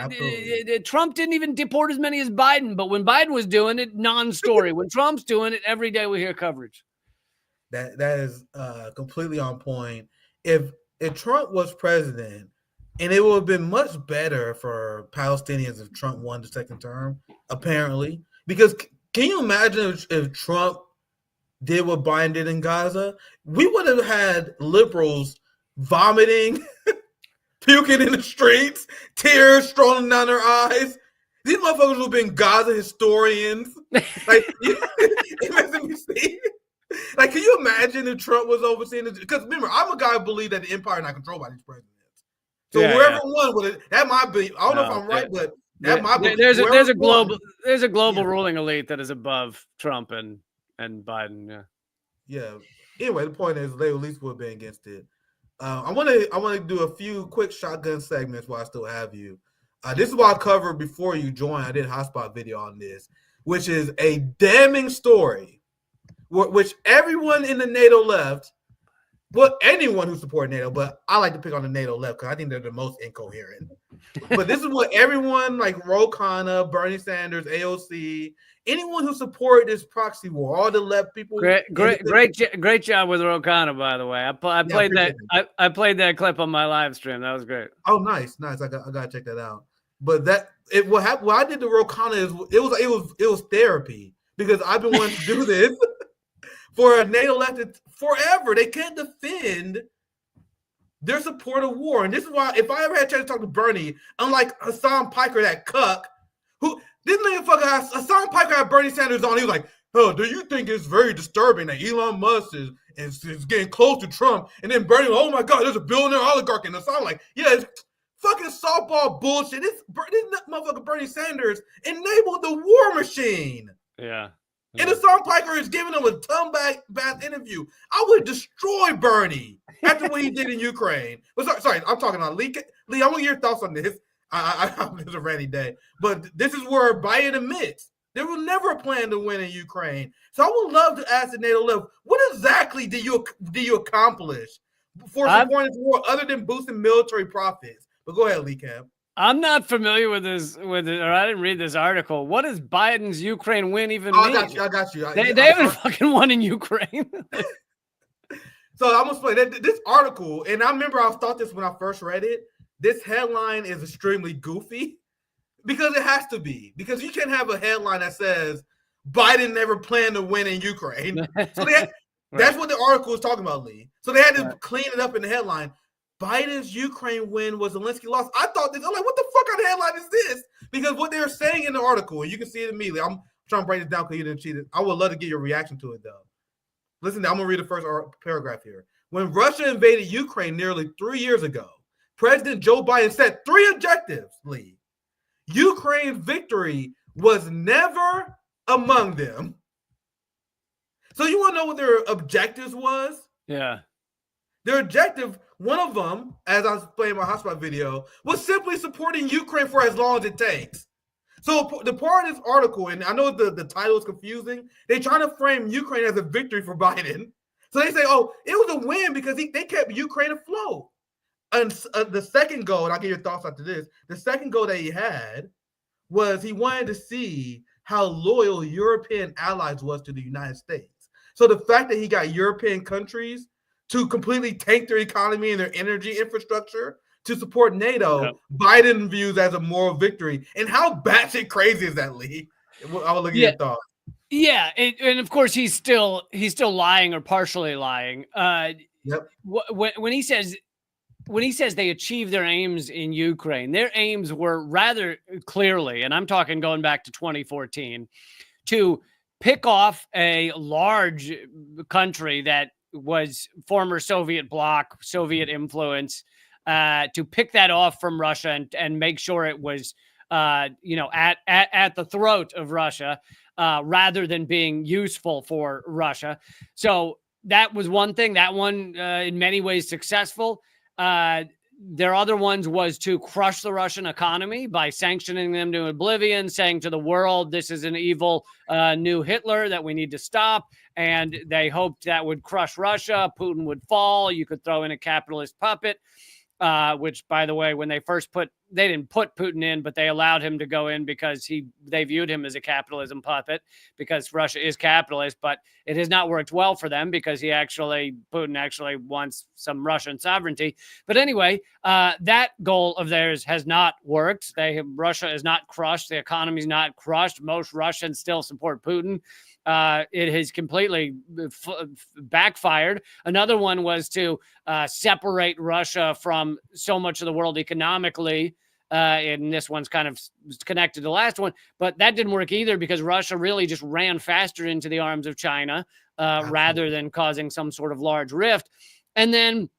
Trump didn't even deport as many as Biden, but when Biden was doing it, non-story. When Trump's doing it, every day we hear coverage. That is completely on point. If Trump was president, and it would have been much better for Palestinians if Trump won the second term, apparently. Because can you imagine if Trump did what Biden did in Gaza? We would have had liberals vomiting, puking in the streets, tears strolling down their eyes. These motherfuckers would have been Gaza historians. Like, imagine me seeing. Like, can you imagine if Trump was overseeing this? Because remember, I'm a guy who believes that the empire is not controlled by these presidents. So whoever won with it, that might be. I don't know if I'm right, but that might be. There's a global ruling elite that is above Trump and Biden. Yeah. Anyway, the point is they at least would have been against it. I want to do a few quick shotgun segments while I still have you. This is what I covered before you joined. I did a hotspot video on this, which is a damning story, which everyone in the NATO left, well, anyone who supported NATO, but I like to pick on the NATO left because I think they're the most incoherent. But this is what everyone like Ro Khanna, Bernie Sanders, AOC, anyone who supported this proxy war, all the left people. Great job with Ro Khanna, by the way. I played that clip on my live stream. That was great. Oh, nice. I gotta check that out. But what happened? What I did to Ro Khanna is it was therapy because I've been wanting to do this for a NATO left forever. They can't defend their support of war. And this is why, if I ever had a chance to talk to Bernie, unlike Hassan Piker, that cuck, who this motherfucker Hassan Piker had Bernie Sanders on, he was like, oh, do you think it's very disturbing that Elon Musk is getting close to Trump? And then Bernie, oh my God, there's a billionaire oligarch in this. I'm like, yeah, it's fucking softball bullshit. This motherfucker Bernie Sanders enabled the war machine. Yeah. And Hassan Piker is giving him a bath interview. I would destroy Bernie after what he did in Ukraine. But sorry, I'm talking about Lee. Lee, I want your thoughts on this. It's a rainy day. But this is where Biden admits there was never a plan to win in Ukraine. So I would love to ask the NATO left, what exactly did you accomplish for supporting this war other than boosting military profits? But go ahead, Lee Camp. I'm not familiar with this, or I didn't read this article. What does Biden's Ukraine win even mean? I got you. They haven't fucking won in Ukraine. So I'm going to explain this article, and I remember I thought this when I first read it. This headline is extremely goofy because it has to be. Because you can't have a headline that says, Biden never planned to win in Ukraine. So that's what the article is talking about, Lee. So they had to clean it up in the headline. Biden's Ukraine win was Zelensky lost. I thought this. I'm like, what the fuck kind of headline is this? Because what they were saying in the article, and you can see it immediately. I'm trying to break this down because you didn't cheat it. I would love to get your reaction to it, though. Listen, I'm going to read the first paragraph here. When Russia invaded Ukraine nearly 3 years ago, President Joe Biden set 3 objectives, Lee. Ukraine's victory was never among them. So you want to know what their objectives was? Yeah. Their objective, one of them, as I was playing my hotspot video, was simply supporting Ukraine for as long as it takes. So the part of this article, and I know the title is confusing, they're trying to frame Ukraine as a victory for Biden. So they say, oh, it was a win because they kept Ukraine afloat. And the second goal, and I'll get your thoughts after this, the second goal that he had was he wanted to see how loyal European allies was to the United States. So the fact that he got European countries to completely tank their economy and their energy infrastructure to support NATO, Biden views as a moral victory. And how batshit crazy is that, Lee? I will look at your thoughts. Yeah, and of course he's still lying or partially lying. Yep. When he says they achieved their aims in Ukraine, their aims were rather clearly, and I'm talking going back to 2014, to pick off a large country that was former Soviet bloc, Soviet influence, to pick that off from Russia and make sure it was, at the throat of Russia, rather than being useful for Russia. So that was one thing. That one, in many ways, successful. Their other ones was to crush the Russian economy by sanctioning them to oblivion, saying to the world, this is an evil new Hitler that we need to stop. And they hoped that would crush Russia. Putin would fall. You could throw in a capitalist puppet. which, by the way, when they first they didn't put Putin in, but they allowed him to go in because they viewed him as a capitalism puppet, because Russia is capitalist, but it has not worked well for them because Putin actually wants some Russian sovereignty. But anyway, that goal of theirs has not worked. Russia is not crushed. The economy is not crushed. Most Russians still support Putin. It has completely backfired. Another one was to separate Russia from so much of the world economically. And this one's kind of connected to the last one, but that didn't work either because Russia really just ran faster into the arms of China rather than causing some sort of large rift. And then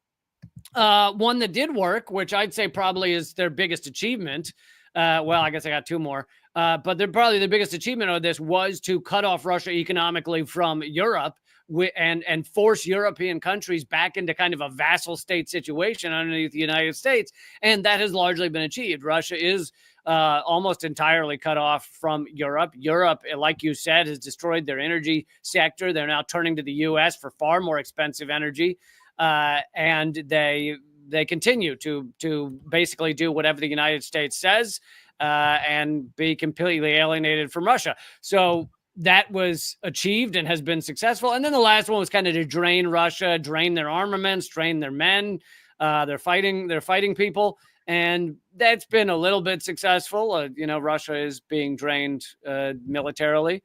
one that did work, which I'd say probably is their biggest achievement. Well, I guess I got two more. But they're probably the biggest achievement of this was to cut off Russia economically from Europe and force European countries back into kind of a vassal state situation underneath the United States. And that has largely been achieved. Russia is almost entirely cut off from Europe. Europe, like you said, has destroyed their energy sector. They're now turning to the U.S. for far more expensive energy. And they continue to basically do whatever the United States says and be completely alienated from Russia. So that was achieved and has been successful. And then the last one was kind of to drain Russia, drain their armaments, drain their men. They're fighting people. And that's been a little bit successful. Russia is being drained militarily.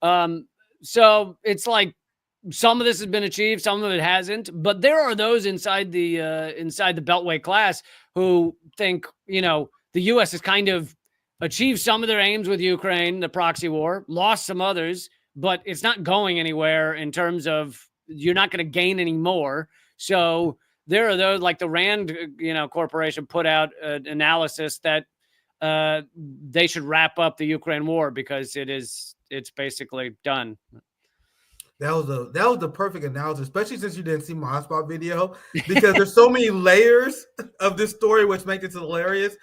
So it's like some of this has been achieved, some of it hasn't. But there are those inside the Beltway class who think, the U.S. has kind of achieved some of their aims with Ukraine, the proxy war, lost some others, but it's not going anywhere in terms of you're not going to gain any more. So there are those, like the Rand, Corporation put out an analysis that they should wrap up the Ukraine war because it's basically done. That was the perfect analysis, especially since you didn't see my hotspot video, because there's so many layers of this story, which makes it hilarious.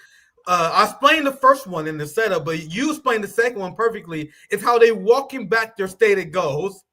I explained the first one in the setup, but you explained the second one perfectly. It's how they walking back their stated goals.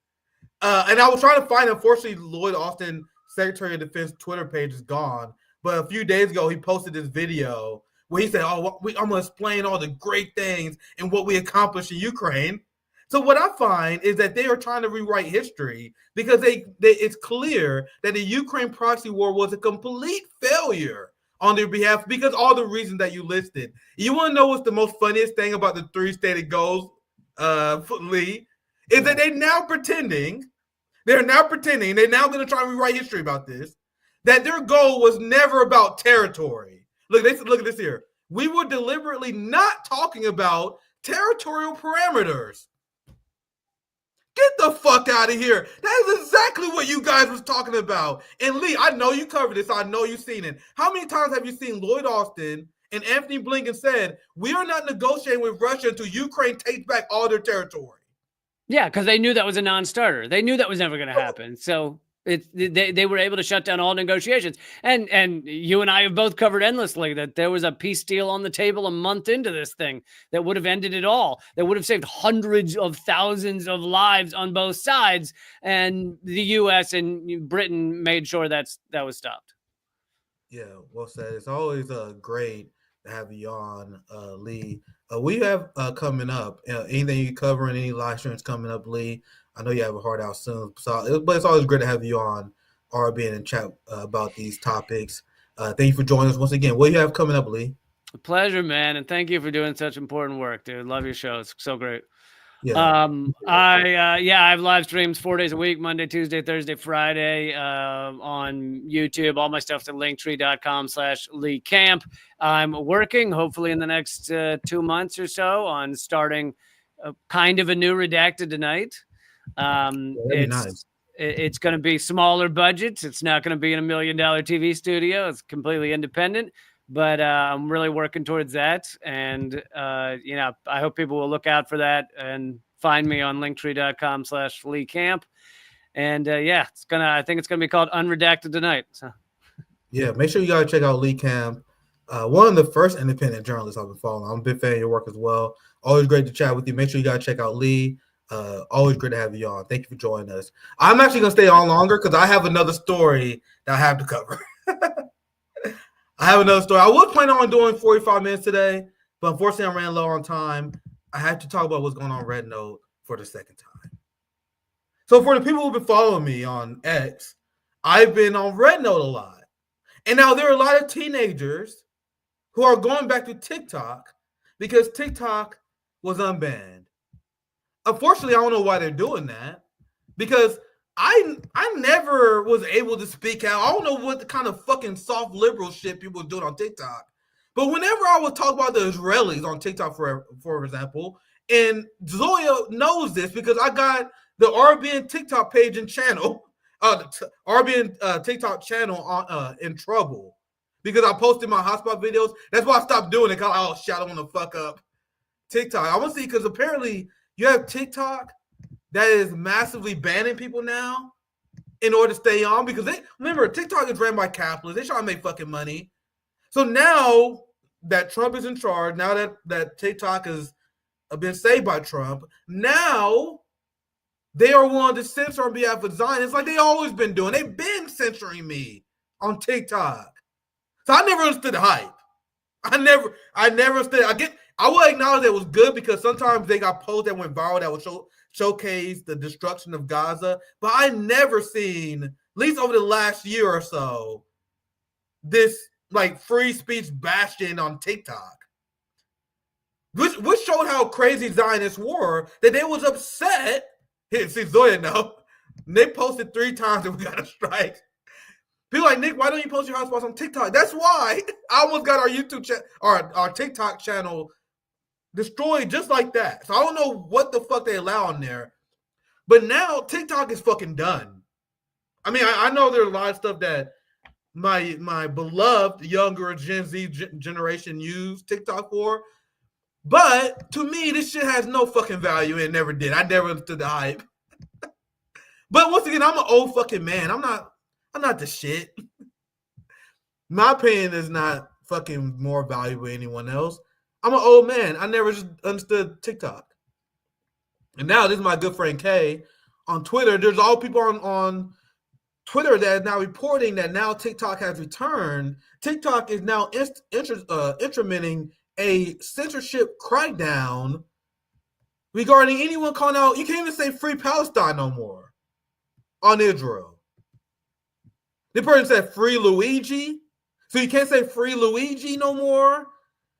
And I was trying to find, unfortunately, Lloyd Austin, Secretary of Defense Twitter page is gone. But a few days ago, he posted this video where he said, I'm going to explain all the great things and what we accomplished in Ukraine. So what I find is that they are trying to rewrite history because it's clear that the Ukraine proxy war was a complete failure on their behalf because all the reasons that you listed. You want to know what's the most funniest thing about the three stated goals, Lee, is that they're now pretending, they're now going to try and rewrite history about this, that their goal was never about territory. Look at this here. We were deliberately not talking about territorial parameters. Get the fuck out of here. That is exactly what you guys was talking about. And Lee, I know you covered this. I know you've seen it. How many times have you seen Lloyd Austin and Anthony Blinken said, we are not negotiating with Russia until Ukraine takes back all their territory? Yeah, because they knew that was a non-starter. They knew that was never going to happen. So they were able to shut down all negotiations. And you and I have both covered endlessly that there was a peace deal on the table a month into this thing that would have ended it all, that would have saved hundreds of thousands of lives on both sides. And the U.S. and Britain made sure that was stopped. Yeah, well said. It's always great to have you on, Lee. We have coming up, anything you covering, any live streams coming up, Lee? I know you have a heart out soon, but it's always great to have you on RBN and chat about these topics. Thank you for joining us once again. What do you have coming up, Lee? A pleasure, man, and thank you for doing such important work, dude. Love your show. It's so great. Yeah. I have live streams 4 days a week, Monday, Tuesday, Thursday, Friday, on YouTube. All my stuff's at linktree.com/Lee Camp. I'm working, hopefully in the next 2 months or so, on starting kind of a new Redacted Tonight. It's going to be smaller budgets. It's not going to be in $1 million TV studio. It's completely independent. But I'm really working towards that. And, I hope people will look out for that and find me on linktree.com/Lee Camp. And I think it's going to be called Unredacted Tonight. So. Yeah, make sure you guys check out Lee Camp. One of the first independent journalists I've been following. I'm a big fan of your work as well. Always great to chat with you. Make sure you guys check out Lee. Always great to have you on. Thank you for joining us. I'm actually going to stay on longer because I have another story that I have to cover. I have another story. I was planning on doing 45 minutes today, but unfortunately I ran low on time. I have to talk about what's going on Rednote for the second time. So for the people who've been following me on X, I've been on Rednote a lot. And now there are a lot of teenagers who are going back to TikTok because TikTok was unbanned. Unfortunately, I don't know why they're doing that because I never was able to speak out. I don't know what the kind of fucking soft liberal shit people are doing on TikTok. But whenever I would talk about the Israelis on TikTok, for example, and Zoya knows this because I got the RBN TikTok page and channel, RBN TikTok channel on in trouble because I posted my hotspot videos. That's why I stopped doing it. Cause oh shit, I don't want to fuck up TikTok. I want to see because apparently you have TikTok that is massively banning people now in order to stay on because they remember TikTok is ran by capitalists. They try to make fucking money. So now that Trump is in charge, now that TikTok has been saved by Trump, now they are willing to censor on behalf of Zionists like they always been doing. They've been censoring me on TikTok. So I never understood the hype. I never understood. I will acknowledge that it was good because sometimes they got posts that went viral that would showcase the destruction of Gaza. But I never seen, at least over the last year or so, this like free speech bastion on TikTok. Which showed how crazy Zionists were, that they was upset. Here, see Zoya now. They posted 3 times and we got a strike. People like, Nick, why don't you post your hotspots on TikTok? That's why I almost got our YouTube our TikTok channel destroyed just like that. So I don't know what the fuck they allow on there. But now TikTok is fucking done. I mean, I know there's a lot of stuff that my beloved younger Gen Z generation use TikTok for. But to me, this shit has no fucking value. It never did. I never understood the hype. But once again, I'm an old fucking man. I'm not the shit. My opinion is not fucking more valuable than anyone else. I'm an old man. I never just understood TikTok. And now this is my good friend Kay on Twitter. There's all people on Twitter that is now reporting that now TikTok has returned. TikTok is now implementing a censorship crackdown regarding anyone calling out. You can't even say free Palestine no more on Israel. The person said free Luigi. So you can't say free Luigi no more.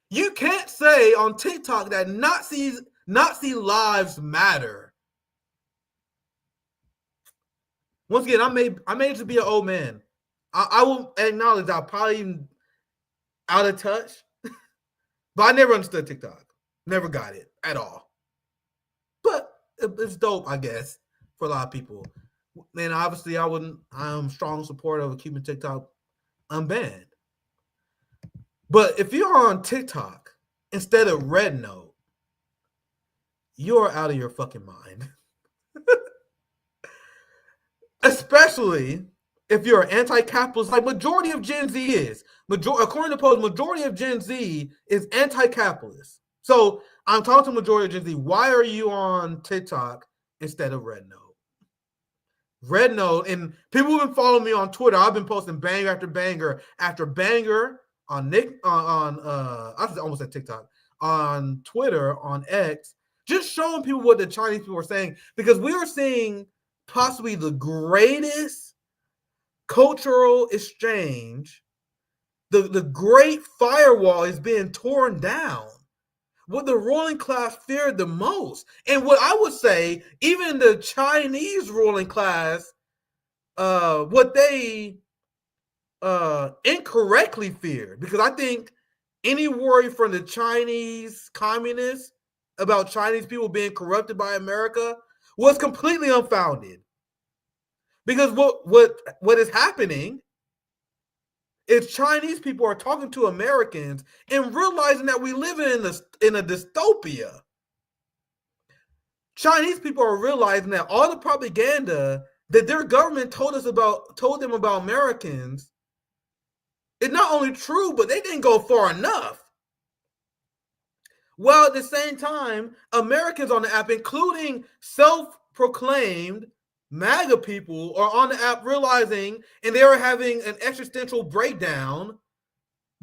You can't say on TikTok that Nazi lives matter. Once again, I may just be an old man. I will acknowledge I'm probably even out of touch. But I never understood TikTok. Never got it at all. But it's dope, I guess, for a lot of people. And obviously, I'm a strong supporter of keeping TikTok unbanned. But if you're on TikTok instead of Rednote, you're out of your fucking mind. Especially if you're an anti-capitalist, like majority of Gen Z is. According to polls, majority of Gen Z is anti-capitalist. So I'm talking to majority of Gen Z. Why are you on TikTok instead of Rednote? Rednote, and people who've been following me on Twitter, I've been posting banger after banger after banger on I almost said TikTok, on Twitter, on X, just showing people what the Chinese people are saying, because we are seeing possibly the greatest cultural exchange. The great firewall is being torn down. What the ruling class feared the most, and what I would say, even the Chinese ruling class, what they incorrectly feared, because I think any worry from the Chinese communists about Chinese people being corrupted by America was completely unfounded. Because what is happening is Chinese people are talking to Americans and realizing that we live in a dystopia. Chinese people are realizing that all the propaganda that their government told them about Americans is not only true, but they didn't go far enough. Well, at the same time, Americans on the app, including self-proclaimed MAGA people, are on the app realizing, and they are having an existential breakdown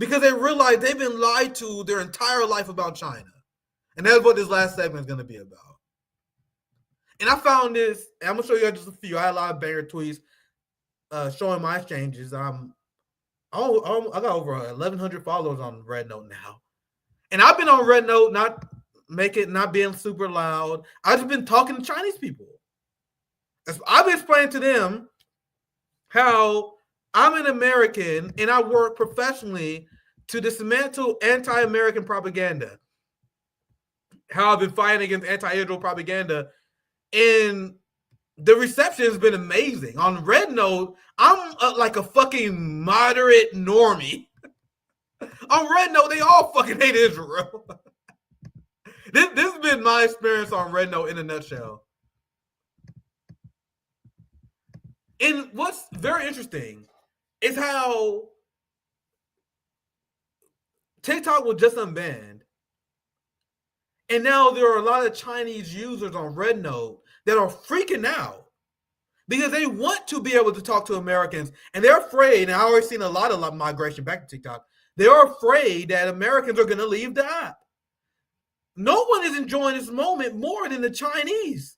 because they realize they've been lied to their entire life about China. And that's what this last segment is going to be about. And I found this, and I'm going to show you guys just a few. I had a lot of banger tweets showing my exchanges. I got over 1,100 followers on Rednote now. And I've been on Rednote, not being super loud. I've just been talking to Chinese people. I've been explaining to them how I'm an American and I work professionally to dismantle anti-American propaganda. How I've been fighting against anti-Israel propaganda. And the reception has been amazing. On Rednote, I'm like a fucking moderate normie. On Rednote, they all fucking hate Israel. This has been my experience on Rednote in a nutshell. And what's very interesting is how TikTok was just unbanned. And now there are a lot of Chinese users on Rednote that are freaking out because they want to be able to talk to Americans. And they're afraid, and I've already seen a lot of migration back to TikTok. They're afraid that Americans are going to leave the app. No one is enjoying this moment more than the Chinese.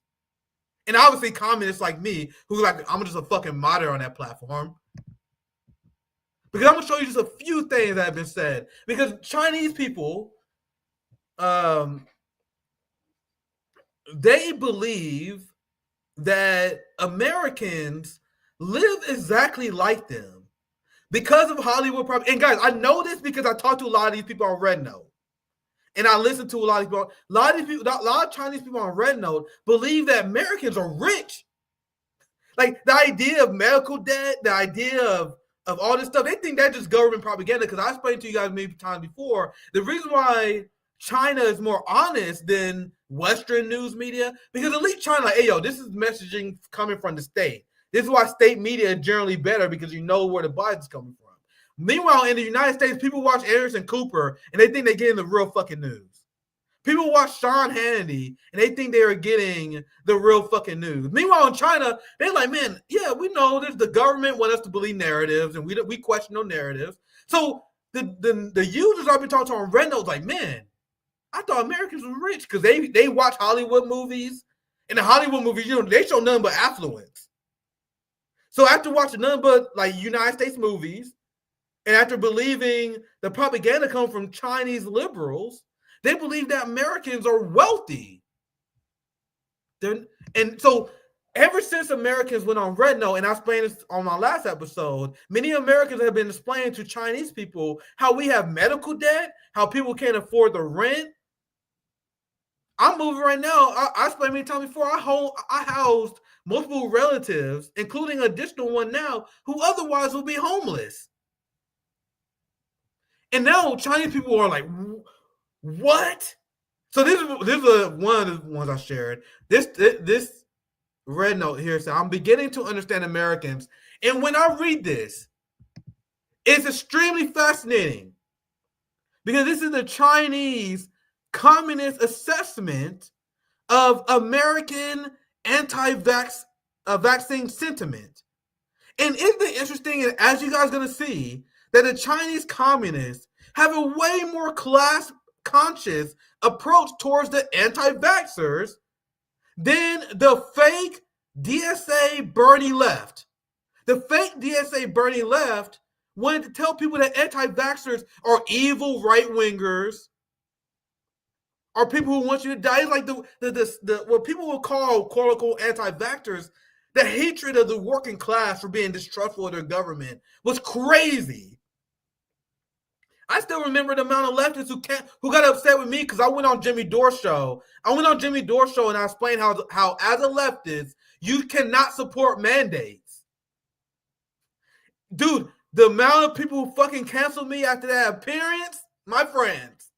And obviously communists like me, who like, I'm just a fucking moderator on that platform. Because I'm going to show you just a few things that have been said. Because Chinese people, they believe that Americans live exactly like them because of Hollywood propaganda. And guys, I know this because I talked to a lot of these people on Rednote. And I listen to a lot of people. A lot of Chinese people on Rednote believe that Americans are rich. Like the idea of medical debt, the idea of all this stuff, they think that's just government propaganda. Because I explained to you guys many times before, the reason why China is more honest than Western news media, because at least China, like, hey, yo, this is messaging coming from the state. This is why state media is generally better, because you know where the bias is coming from. Meanwhile, in the United States, people watch Anderson Cooper and they think they're getting the real fucking news. People watch Sean Hannity and they think they are getting the real fucking news. Meanwhile, in China, they're like, man, yeah, we know there's the government want us to believe narratives, and we question no narratives. So the users I've been talking to on Rednote like, man, I thought Americans were rich because they watch Hollywood movies, and the Hollywood movies, you know, they show nothing but affluence. So after watching nothing but like United States movies, and after believing the propaganda comes from Chinese liberals, they believe that Americans are wealthy. And so ever since Americans went on Rednote, and I explained this on my last episode, many Americans have been explaining to Chinese people how we have medical debt, how people can't afford the rent. I'm moving right now. I explained many times before, I housed multiple relatives, including an additional one now, who otherwise would be homeless. And now Chinese people are like, what? So this is one of the ones I shared. This Rednote here said, I'm beginning to understand Americans. And when I read this, it's extremely fascinating because this is the Chinese communist assessment of American anti-vaccine sentiment. And isn't it interesting, and as you guys are going to see, that the Chinese communists have a way more class-conscious approach towards the anti-vaxxers than the fake DSA Bernie left. The fake DSA Bernie left wanted to tell people that anti-vaxxers are evil right-wingers, are people who want you to die. It's like the what people will call quote-unquote anti-vaxxers, the hatred of the working class for being distrustful of their government was crazy. I still remember the amount of leftists who got upset with me because I went on Jimmy Dore's show. And I explained how as a leftist, you cannot support mandates. Dude, the amount of people who fucking canceled me after that appearance, my friends.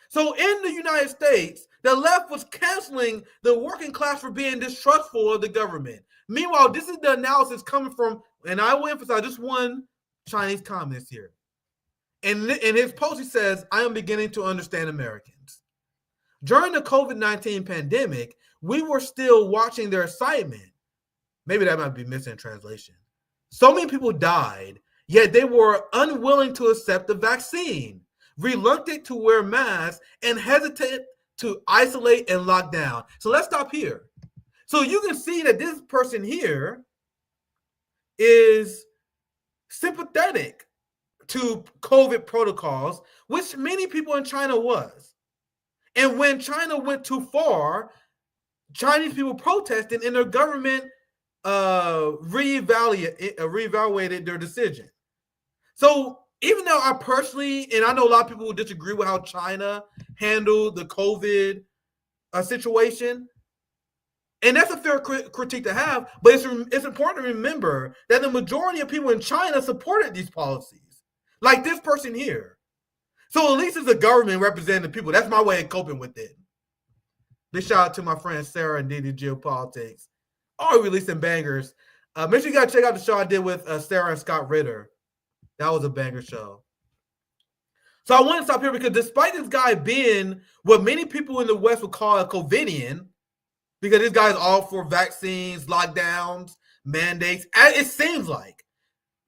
So in the United States, the left was canceling the working class for being distrustful of the government. Meanwhile, this is the analysis coming from, and I will emphasize just one Chinese communist here. In his post, he says, I am beginning to understand Americans. During the COVID-19 pandemic, we were still watching their excitement. Maybe that might be missing in translation. So many people died, yet they were unwilling to accept the vaccine, reluctant to wear masks, and hesitant to isolate and lock down. So let's stop here. So you can see that this person here is sympathetic to COVID protocols, which many people in China was. And when China went too far, Chinese people protested and their government reevaluated their decision. So even though I personally, and I know a lot of people will disagree with how China handled the COVID situation, and that's a fair critique to have, but it's important to remember that the majority of people in China supported these policies, like this person here. So at least it's the government representing the people. That's my way of coping with it. Big shout out to my friend Sarah and Didi Geopolitics. Always releasing bangers. Make sure you guys check out the show I did with Sarah and Scott Ritter. That was a banger show. So I want to stop here because despite this guy being what many people in the West would call a COVIDian, because this guy is all for vaccines, lockdowns, mandates, it seems like.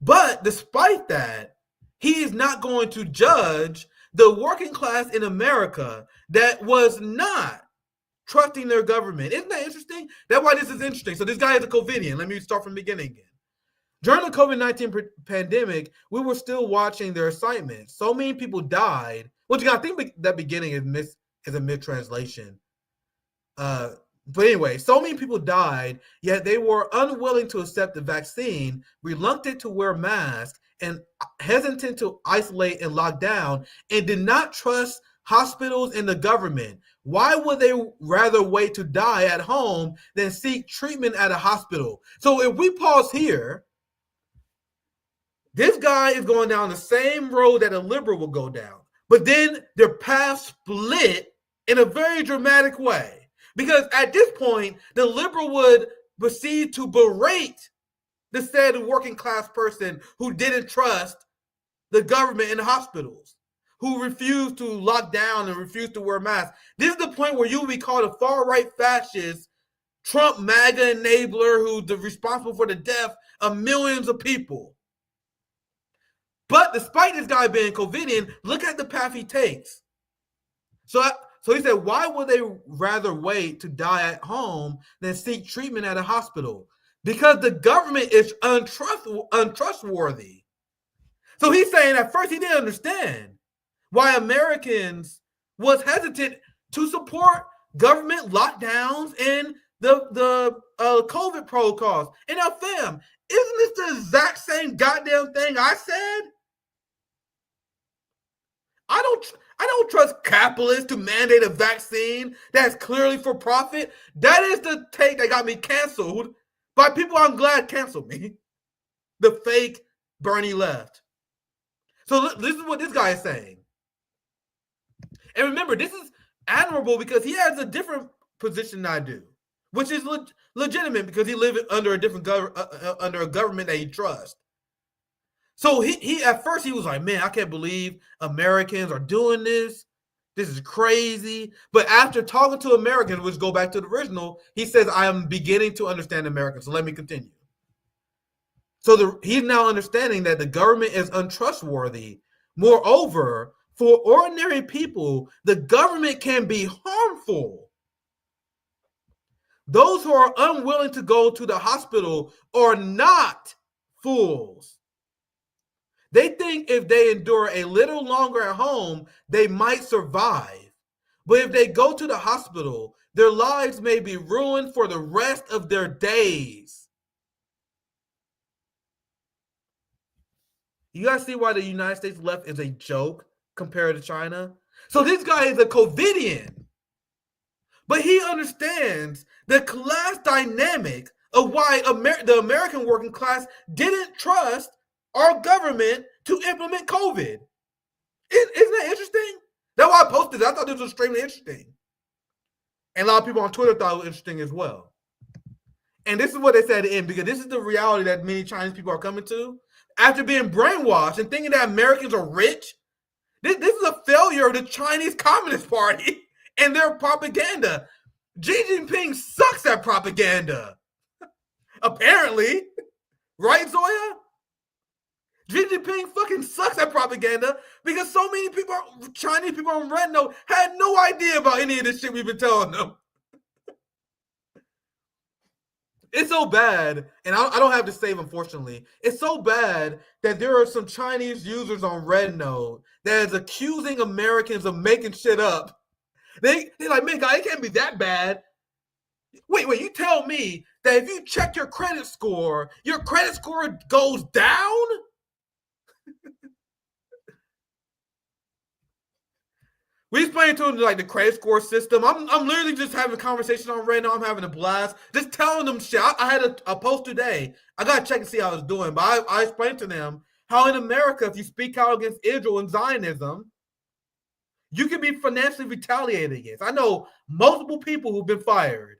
But despite that, he is not going to judge the working class in America that was not trusting their government. Isn't that interesting? That's why this is interesting. So this guy is a COVIDian. Let me start from the beginning again. During the COVID-19 pandemic, we were still watching their assignments. So many people died. Once again, I think that beginning is a mid-translation. But anyway, so many people died, yet they were unwilling to accept the vaccine, reluctant to wear masks, and hesitant to isolate and lock down, and did not trust hospitals and the government. Why would they rather wait to die at home than seek treatment at a hospital? So if we pause here, this guy is going down the same road that a liberal will go down. But then their paths split in a very dramatic way. Because at this point, the liberal would proceed to berate the said working class person who didn't trust the government and the hospitals, who refused to lock down and refused to wear masks. This is the point where you will be called a far-right fascist, Trump MAGA enabler who's responsible for the death of millions of people. But despite this guy being COVIDian, look at the path he takes. So he said, why would they rather wait to die at home than seek treatment at a hospital? Because the government is untrustworthy. So he's saying at first he didn't understand why Americans was hesitant to support government lockdowns and the COVID protocols. And now, fam, isn't this the exact same goddamn thing I said? I don't trust capitalists to mandate a vaccine that's clearly for profit. That is the take that got me canceled by people I'm glad canceled me. The fake Bernie left. So this is what this guy is saying. And remember, this is admirable because he has a different position than I do, which is legitimate because he lives under a different under a government that he trusts. So he at first he was like, man, I can't believe Americans are doing this. This is crazy. But after talking to Americans, which go back to the original, he says, I am beginning to understand Americans. So let me continue. So he's now understanding that the government is untrustworthy. Moreover, for ordinary people, the government can be harmful. Those who are unwilling to go to the hospital are not fools. They think if they endure a little longer at home, they might survive. But if they go to the hospital, their lives may be ruined for the rest of their days. You guys see why the United States left is a joke compared to China? So this guy is a COVIDian. But he understands the class dynamic of why the American working class didn't trust our government to implement COVID. Isn't that interesting? That's why I posted this. I thought this was extremely interesting. And a lot of people on Twitter thought it was interesting as well. And this is what they said at the end, because this is the reality that many Chinese people are coming to. After being brainwashed and thinking that Americans are rich, this is a failure of the Chinese Communist Party and their propaganda. Xi Jinping sucks at propaganda. Apparently. Right, Zoya? Xi Jinping fucking sucks at propaganda because so many people, Chinese people on Rednote, had no idea about any of this shit we've been telling them. It's so bad, and I don't have to save, unfortunately. It's so bad that there are some Chinese users on Rednote that is accusing Americans of making shit up. They're like, man, God, it can't be that bad. Wait, you tell me that if you check your credit score goes down? We explained to them like the credit score system. I'm literally just having a conversation on Reddit. I'm having a blast, just telling them shit. I had a post today. I gotta check and see how it's doing, but I explained to them how in America, if you speak out against Israel and Zionism, you can be financially retaliated against. I know multiple people who've been fired.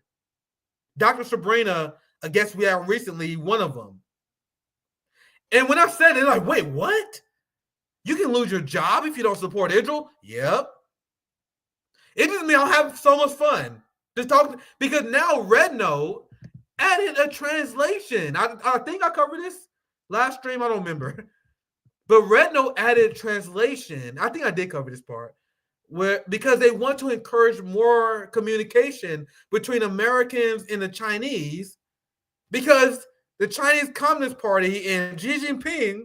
Dr. Sabrina, a guest we had recently, one of them. And when I said it, they're like, wait, what? You can lose your job if you don't support Israel? Yep. It just means I'll have so much fun. Just talking because now Rednote added a translation. I think I covered this last stream. I don't remember. But Rednote added translation. I think I did cover this part. Because they want to encourage more communication between Americans and the Chinese, because the Chinese Communist Party and Xi Jinping,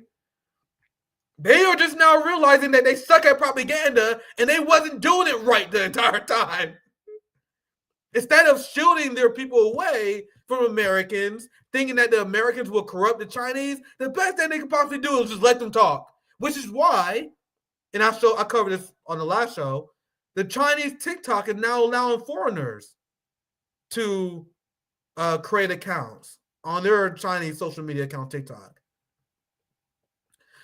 they are just now realizing that they suck at propaganda and they wasn't doing it right the entire time. Instead of shielding their people away from Americans, thinking that the Americans will corrupt the Chinese, the best thing they could possibly do is just let them talk, which is why, and I covered this on the last show, the Chinese TikTok is now allowing foreigners to create accounts on their Chinese social media account TikTok.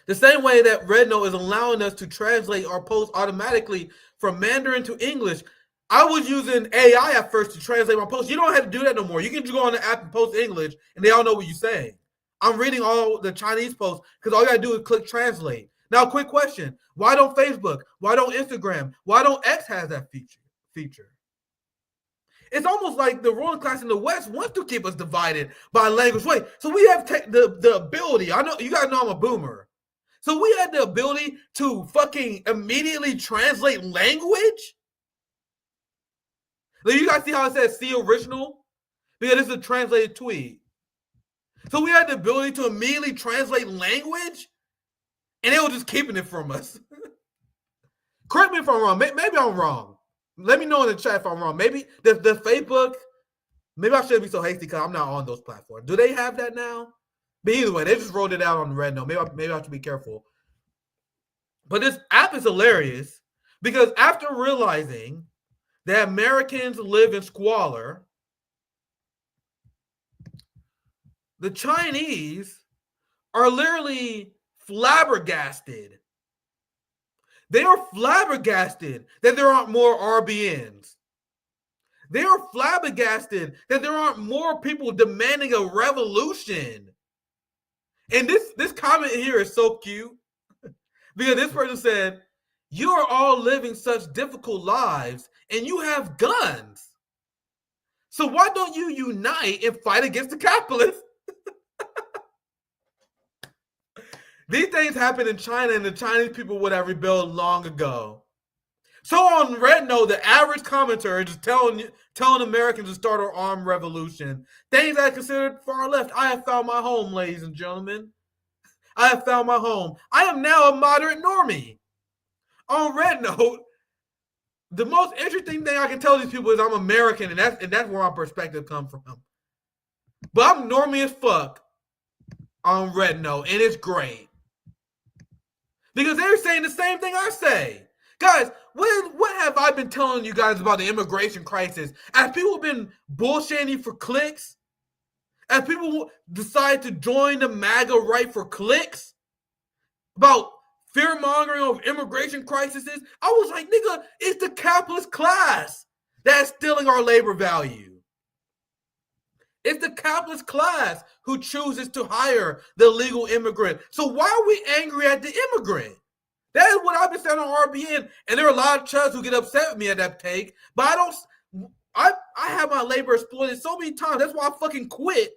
The same way that Rednote is allowing us to translate our posts automatically from Mandarin to English. I was using AI at first to translate my posts. You don't have to do that no more. You can just go on the app and post English, and they all know what you're saying. I'm reading all the Chinese posts because all you got to do is click translate. Now, quick question. Why don't Facebook? Why don't Instagram? Why don't X have that feature? It's almost like the ruling class in the West wants to keep us divided by language. Wait, so we have the ability. I know you guys know I'm a boomer. So we had the ability to fucking immediately translate language? Like, you guys see how it says see original? Because it's a translated tweet. So we had the ability to immediately translate language, and they were just keeping it from us. Correct me if I'm wrong. Maybe I'm wrong. Let me know in the chat if I'm wrong. Maybe the Facebook, maybe I shouldn't be so hasty because I'm not on those platforms. Do they have that now? But either way, they just rolled it out on Rednote. Maybe I have to be careful. But this app is hilarious because after realizing that Americans live in squalor, the Chinese are literally flabbergasted. They are flabbergasted that there aren't more RBNs. They are flabbergasted that there aren't more people demanding a revolution. And this comment here is so cute because this person said, you are all living such difficult lives and you have guns. So why don't you unite and fight against the capitalists? These things happen in China and the Chinese people would have rebelled long ago. So on Rednote, the average commenter is just telling Americans to start an armed revolution. Things I considered far left. I have found my home, ladies and gentlemen. I have found my home. I am now a moderate normie. On Rednote, the most interesting thing I can tell these people is I'm American, and that's where my perspective comes from. But I'm normie as fuck on Rednote, and it's great. Because they're saying the same thing I say. Guys, what have I been telling you guys about the immigration crisis? As people have been bullshitting you for clicks, as people decide to join the MAGA right for clicks, about fear-mongering of immigration crises, I was like, nigga, it's the capitalist class that's stealing our labor value. It's the capitalist class who chooses to hire the illegal immigrant. So why are we angry at the immigrant? That is what I've been saying on RBN, and there are a lot of chuds who get upset with me at that take, but I have my labor exploited so many times. That's why I fucking quit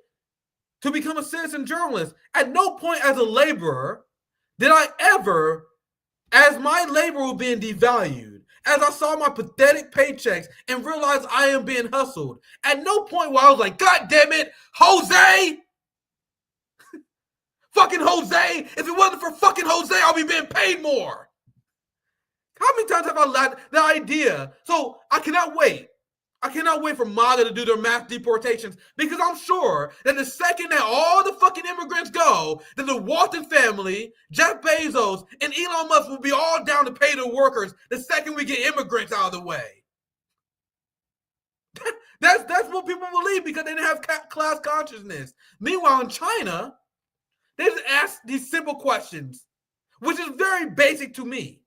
to become a citizen journalist. At no point as a laborer did I ever, as my labor was being devalued, as I saw my pathetic paychecks and realized I am being hustled, at no point where I was like, God damn it, Jose! Fucking Jose! If it wasn't for fucking Jose, I'll be being paid more. How many times have I had the idea? So I cannot wait. I cannot wait for MAGA to do their mass deportations, because I'm sure that the second that all the fucking immigrants go, that the Walton family, Jeff Bezos, and Elon Musk will be all down to pay the workers the second we get immigrants out of the way. That's what people believe, because they didn't have class consciousness. Meanwhile, in China, they just ask these simple questions, which is very basic to me.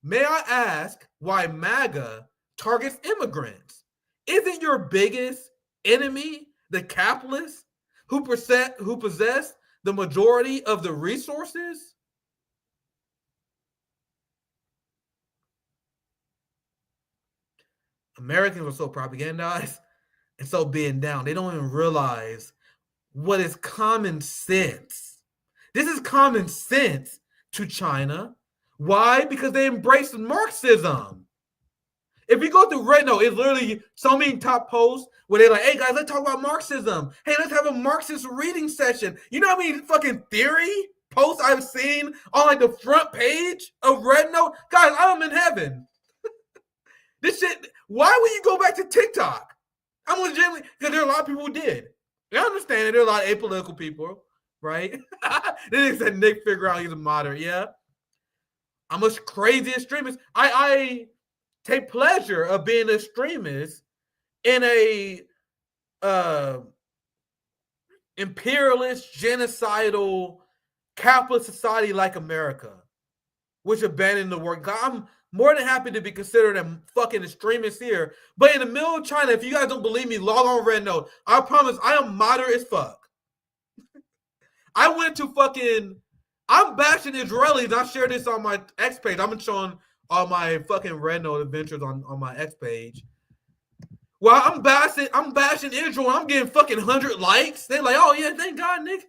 May I ask why MAGA targets immigrants? Isn't your biggest enemy the capitalists who possess the majority of the resources? Americans are so propagandized and so being down. They don't even realize what is common sense. This is common sense to China. Why? Because they embrace Marxism. If you go through Rednote, it's literally so many top posts where they're like, hey guys, let's talk about Marxism. Hey, let's have a Marxist reading session. You know how many fucking theory posts I've seen on like the front page of Rednote? Guys, I'm in heaven. This shit, why would you go back to TikTok? I'm legitimately, because there are a lot of people who did. I understand it. There are a lot of apolitical people, right? Then they said Nick figure out he's a moderate. Yeah. I'm a crazy extremist. I take pleasure of being an extremist in a imperialist, genocidal, capitalist society like America, which abandoned the work. I'm more than happy to be considered a fucking extremist here. But in the middle of China, if you guys don't believe me, log on Rednote. I promise I am moderate as fuck. I went to fucking, I'm bashing Israelis. I share this on my X page. I've been showing all my fucking Rednote adventures on my X page. Well, I'm bashing Israel. I'm getting fucking 100 likes. They're like, oh yeah, thank God, Nick.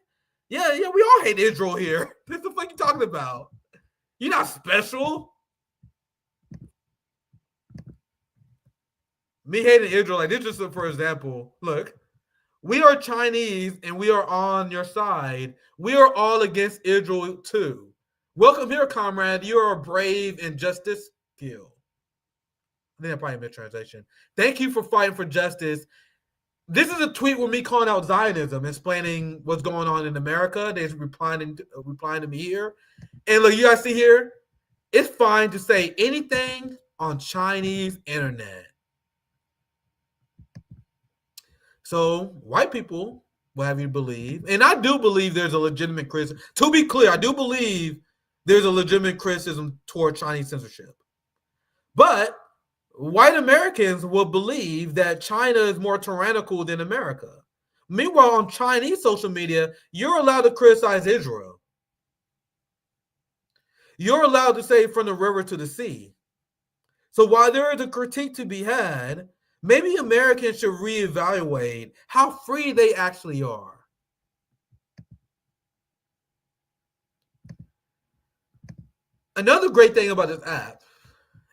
Yeah, we all hate Israel here. What the fuck you talking about? You're not special. Me hating Israel, like this just for example. Look, we are Chinese and we are on your side. We are all against Israel too. Welcome here, comrade. You are brave and justice kill. I think that probably mid-translation. Thank you for fighting for justice. This is a tweet with me calling out Zionism, explaining what's going on in America. They're replying to me here. And look, you guys see here, it's fine to say anything on Chinese internet. So white people will have you believe, and I do believe there's a legitimate criticism. To be clear, I do believe there's a legitimate criticism toward Chinese censorship. But white Americans will believe that China is more tyrannical than America. Meanwhile, on Chinese social media, you're allowed to criticize Israel. You're allowed to say from the river to the sea. So while there is a critique to be had, maybe Americans should reevaluate how free they actually are. Another great thing about this app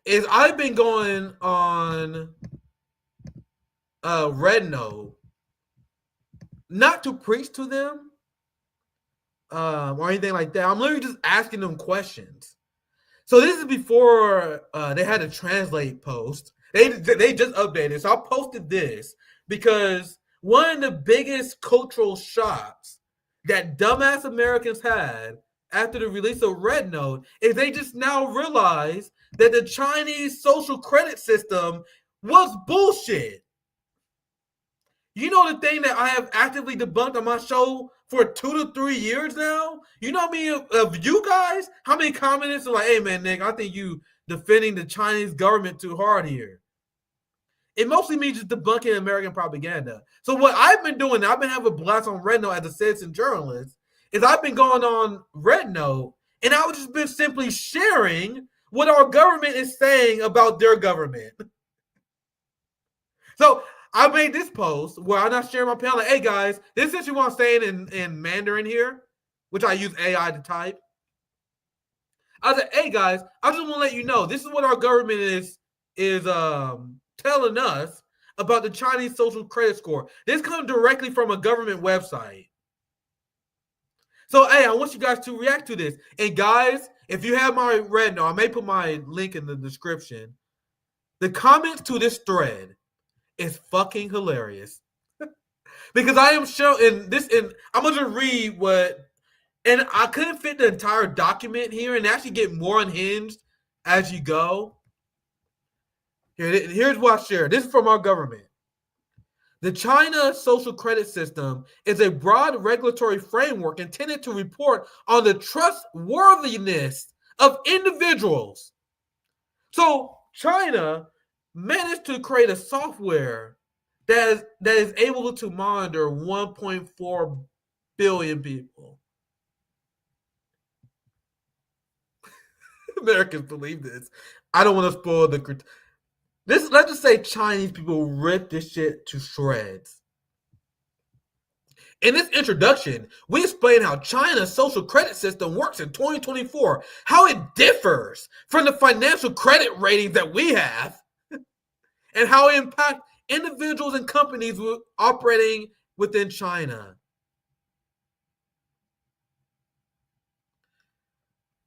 is I've been going on Rednote, not to preach to them or anything like that. I'm literally just asking them questions. So this is before they had a translate post. They just updated. So I posted this because one of the biggest cultural shocks that dumbass Americans had after the release of Rednote is they just now realize that the Chinese social credit system was bullshit. You know the thing that I have actively debunked on my show for 2 to 3 years now? You know me of you guys? How many communists are like, hey man, Nick, I think you defending the Chinese government too hard here. It mostly means just debunking American propaganda. So what I've been doing, I've been having a blast on Rednote as a citizen journalist, is I've been going on Rednote and I've just been simply sharing what our government is saying about their government. So I made this post where I'm not sharing my panel. Like, hey guys, this is what I'm saying in Mandarin here, which I use AI to type. I said, hey guys, I just want to let you know this is what our government is telling us about the Chinese social credit score. This comes directly from a government website. So, hey, I want you guys to react to this. And guys, if you have my Rednote, I may put my link in the description. The comments to this thread is fucking hilarious. Because I am showing this, and I'm going to read what, and I couldn't fit the entire document here and actually get more unhinged as you go. Here's what I shared. This is from our government. The China social credit system is a broad regulatory framework intended to report on the trustworthiness of individuals. So China managed to create a software that is able to monitor 1.4 billion people. Americans believe this. I don't want to spoil the... Let's just say Chinese people rip this shit to shreds. In this introduction, we explain how China's social credit system works in 2024, how it differs from the financial credit ratings that we have, and how it impacts individuals and companies operating within China.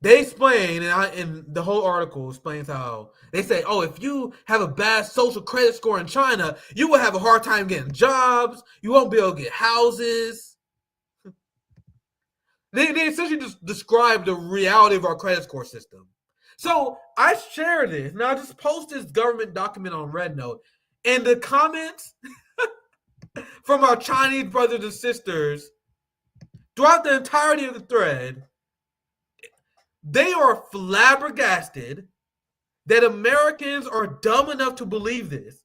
They explain, and the whole article explains how they say, oh, if you have a bad social credit score in China, you will have a hard time getting jobs. You won't be able to get houses. They essentially just describe the reality of our credit score system. So I share this. Now I just post this government document on Rednote. And the comments from our Chinese brothers and sisters throughout the entirety of the thread, they are flabbergasted that Americans are dumb enough to believe this.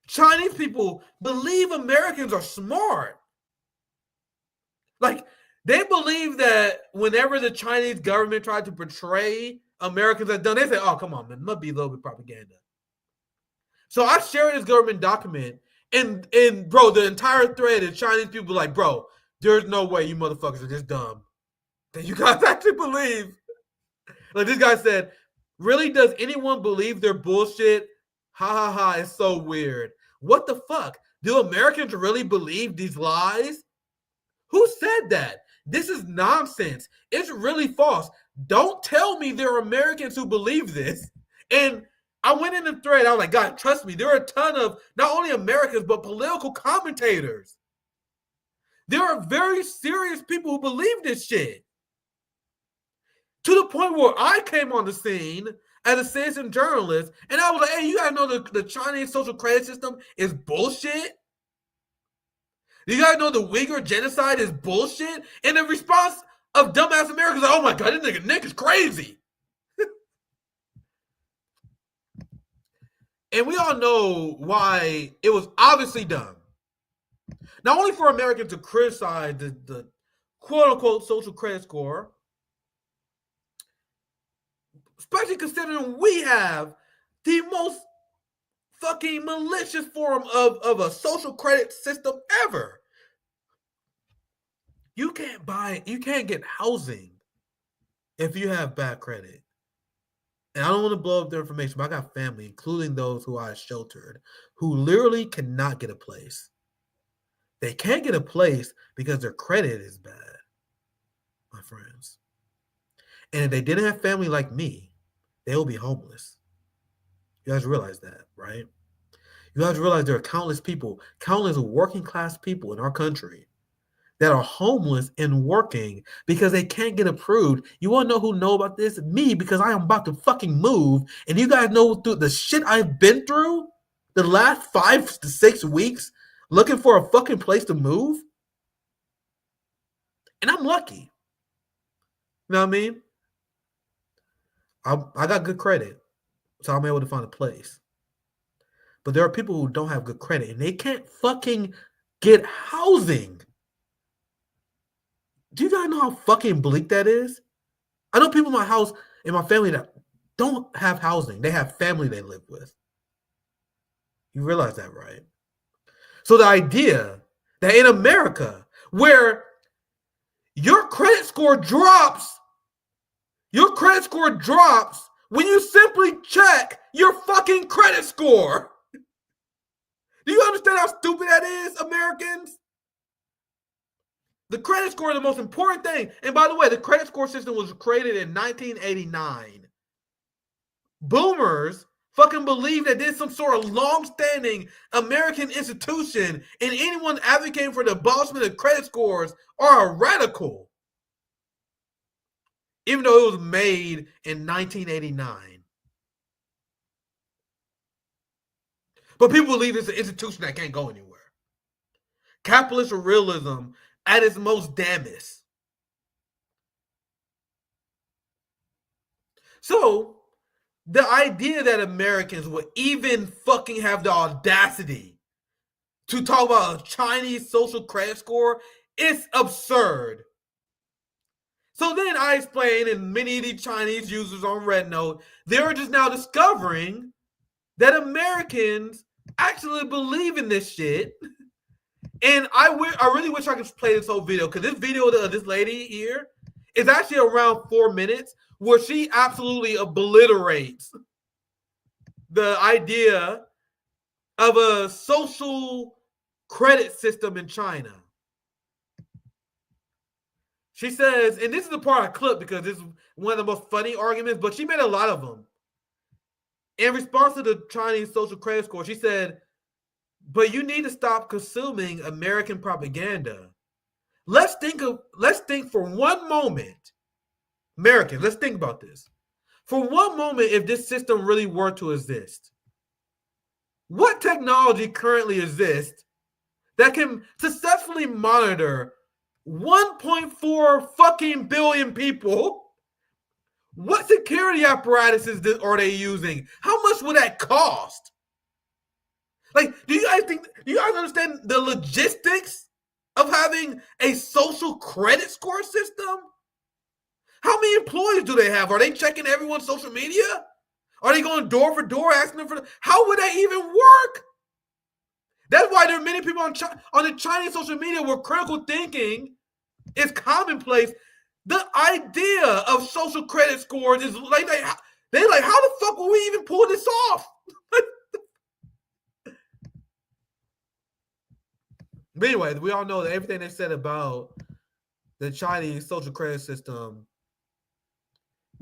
Chinese people believe Americans are smart. Like, they believe that whenever the Chinese government tried to portray Americans as dumb, they say, oh, come on, man, it must be a little bit propaganda. So I share this government document, and bro, the entire thread is Chinese people like, bro, there's no way you motherfuckers are just dumb that you guys actually believe. Like, this guy said, really, does anyone believe their bullshit? Ha ha ha, it's so weird. What the fuck? Do Americans really believe these lies? Who said that? This is nonsense. It's really false. Don't tell me there are Americans who believe this. And I went in the thread. I was like, God, trust me. There are a ton of not only Americans, but political commentators. There are very serious people who believe this shit. To the point where I came on the scene as a citizen journalist, and I was like, hey, you guys know the Chinese social credit system is bullshit? You guys know the Uyghur genocide is bullshit? And the response of dumbass Americans is like, oh my God, this nigga Nick is crazy. And we all know why it was obviously dumb. Not only for Americans to criticize the quote-unquote social credit score, especially considering we have the most fucking malicious form of a social credit system ever. You can't get housing if you have bad credit. And I don't want to blow up their information, but I got family, including those who I sheltered, who literally cannot get a place. They can't get a place because their credit is bad, my friends. And if they didn't have family like me, they will be homeless. You guys realize that, right? You guys realize there are countless people, countless working class people in our country that are homeless and working because they can't get approved. You want to know who know about this? Me, because I am about to fucking move. And you guys know through the shit I've been through the last 5 to 6 weeks looking for a fucking place to move. And I'm lucky. You know what I mean? I got good credit, so I'm able to find a place. But there are people who don't have good credit, and they can't fucking get housing. Do you guys know how fucking bleak that is? I know people in my house, in my family, that don't have housing. They have family they live with. You realize that, right? So the idea that in America, where Your credit score drops. Your credit score drops when you simply check your fucking credit score. Do you understand how stupid that is, Americans? The credit score is the most important thing. And by the way, the credit score system was created in 1989. Boomers fucking believe that there's some sort of long-standing American institution, and anyone advocating for the abolishment of credit scores are a radical. Even though it was made in 1989. But people believe it's an institution that can't go anywhere. Capitalist realism at its most damnest. So, the idea that Americans would even fucking have the audacity to talk about a Chinese social credit score is absurd. So then I explained, and many of the Chinese users on Rednote, they're just now discovering that Americans actually believe in this shit. And I really wish I could play this whole video, because this video of this lady here is actually around 4 minutes, where she absolutely obliterates the idea of a social credit system in China. She says, and this is the part I clipped because this is one of the most funny arguments, but she made a lot of them. In response to the Chinese social credit score, she said, but you need to stop consuming American propaganda. Let's think for one moment, Americans, let's think about this. For one moment, if this system really were to exist, what technology currently exists that can successfully monitor 1.4 fucking billion people? What security apparatuses are they using? How much would that cost? Like, do you guys understand the logistics of having a social credit score system? How many employees do they have? Are they checking everyone's social media? Are they going door for door asking them for? How would that even work? That's why there are many people on the Chinese social media where critical thinking is commonplace. The idea of social credit scores is like they're like, how the fuck will we even pull this off? But anyway, we all know that everything they said about the Chinese social credit system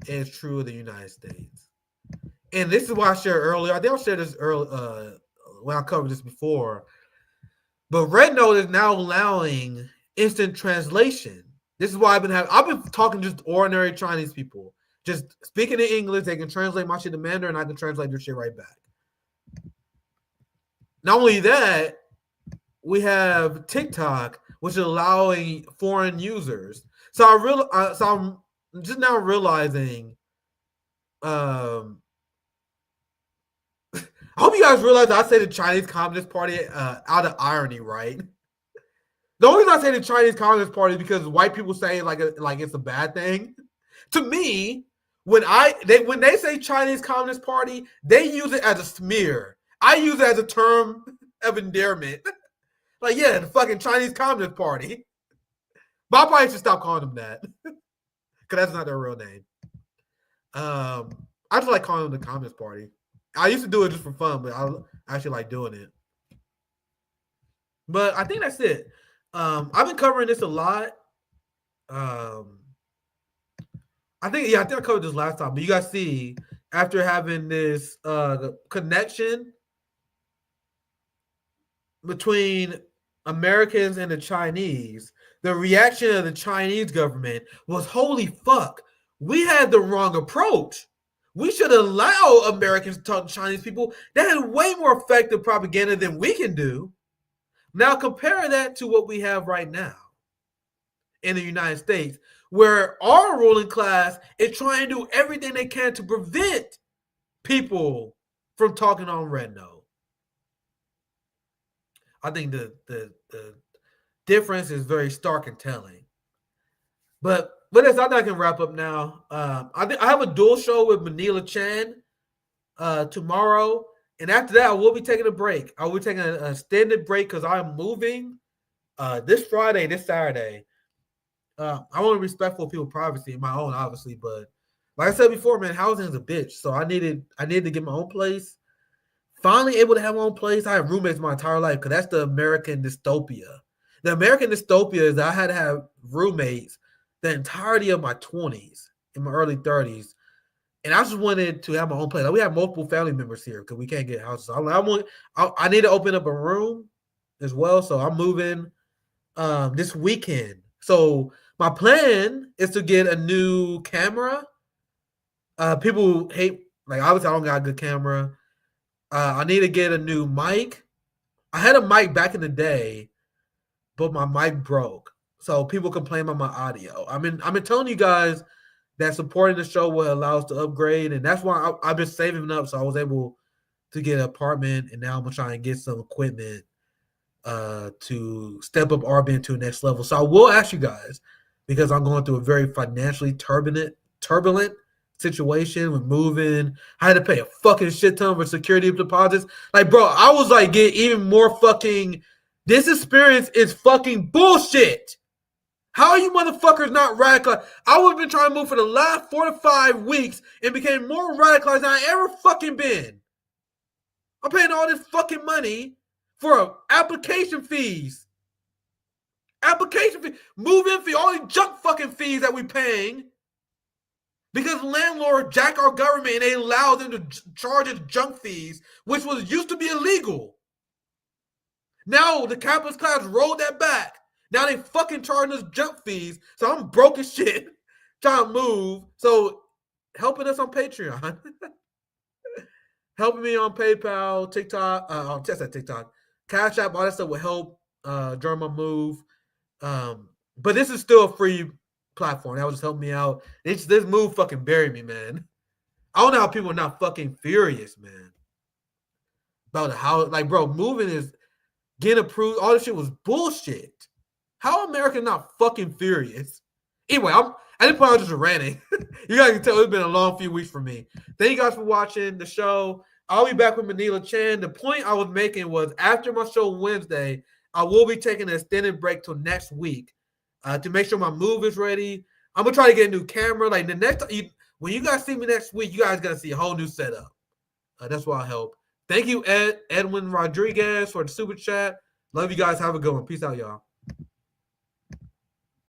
is true of the United States. And this is why I shared earlier. I think I shared this earlier when I covered this before. But Rednote is now allowing instant translation. This is why I've been talking to just ordinary Chinese people. Just speaking in English, they can translate my shit to Mandarin, and I can translate their shit right back. Not only that, we have TikTok, which is allowing foreign users. So I'm just now realizing. I hope you guys realize I say the Chinese Communist Party out of irony, right? The only reason I say the Chinese Communist Party is because white people say like it's a bad thing. To me, when they say Chinese Communist Party, they use it as a smear. I use it as a term of endearment. Like, yeah, the fucking Chinese Communist Party. But I probably should stop calling them that, because that's not their real name. I just like calling them the Communist Party. I used to do it just for fun, but I actually like doing it. But I think that's it. I've been covering this a lot. I think I covered this last time, but you guys see, after having this connection between Americans and the Chinese, the reaction of the Chinese government was, holy fuck, we had the wrong approach. We should allow Americans to talk to Chinese people. That had way more effective propaganda than we can do. Now compare that to what we have right now in the United States, where our ruling class is trying to do everything they can to prevent people from talking on Rednote. I think the difference is very stark and telling. But I think I can wrap up now. I have a dual show with Manila Chan tomorrow. And after that, I will be taking a break. I will be taking an extended break because I'm moving this Friday, this Saturday. I want to respectful people's privacy, my own, obviously, but like I said before, man, housing is a bitch. So I needed to get my own place. Finally able to have my own place. I had roommates my entire life because that's the American dystopia. The American dystopia is that I had to have roommates the entirety of my 20s, in my early 30s. And I just wanted to have my own place. Like, we have multiple family members here because we can't get houses. I need to open up a room as well. So I'm moving this weekend. So my plan is to get a new camera. People hate, like, obviously I don't got a good camera. I need to get a new mic. I had a mic back in the day, but my mic broke. So people complain about my audio. I've been telling you guys that supporting the show will allow us to upgrade, and that's why I've been saving up. So I was able to get an apartment, and now I'm gonna try and get some equipment to step up RBN to the next level. So I will ask you guys, because I'm going through a very financially turbulent situation with moving. I had to pay a fucking shit ton for security deposits. Like, bro, I was like, get even more fucking. This experience is fucking bullshit. How are you motherfuckers not radicalized? I would have been trying to move for the last 4 to 5 weeks and became more radicalized than I ever fucking been. I'm paying all this fucking money for application fees. Move-in fee, all these junk fucking fees that we paying. Because landlords jack our government and they allow them to charge us junk fees, which was used to be illegal. Now the capitalist class rolled that back. Now they fucking charging us junk fees. So I'm broke as shit trying to move. So helping us on Patreon. Helping me on PayPal, TikTok, Cashapp, all that stuff will help during my move. But this is still a free platform. That was just helping me out. This move fucking buried me, man. I don't know how people are not fucking furious, man. About how, like, bro, moving is getting approved. All this shit was bullshit. How America not fucking furious? Anyway, I didn't point out just ranting. You guys can tell it's been a long few weeks for me. Thank you guys for watching the show. I'll be back with Manila Chan. The point I was making was after my show Wednesday, I will be taking an extended break till next week to make sure my move is ready. I'm gonna try to get a new camera. Like the next, when you guys see me next week, you guys gonna see a whole new setup. That's why I help. Thank you, Edwin Rodriguez, for the super chat. Love you guys. Have a good one. Peace out, y'all.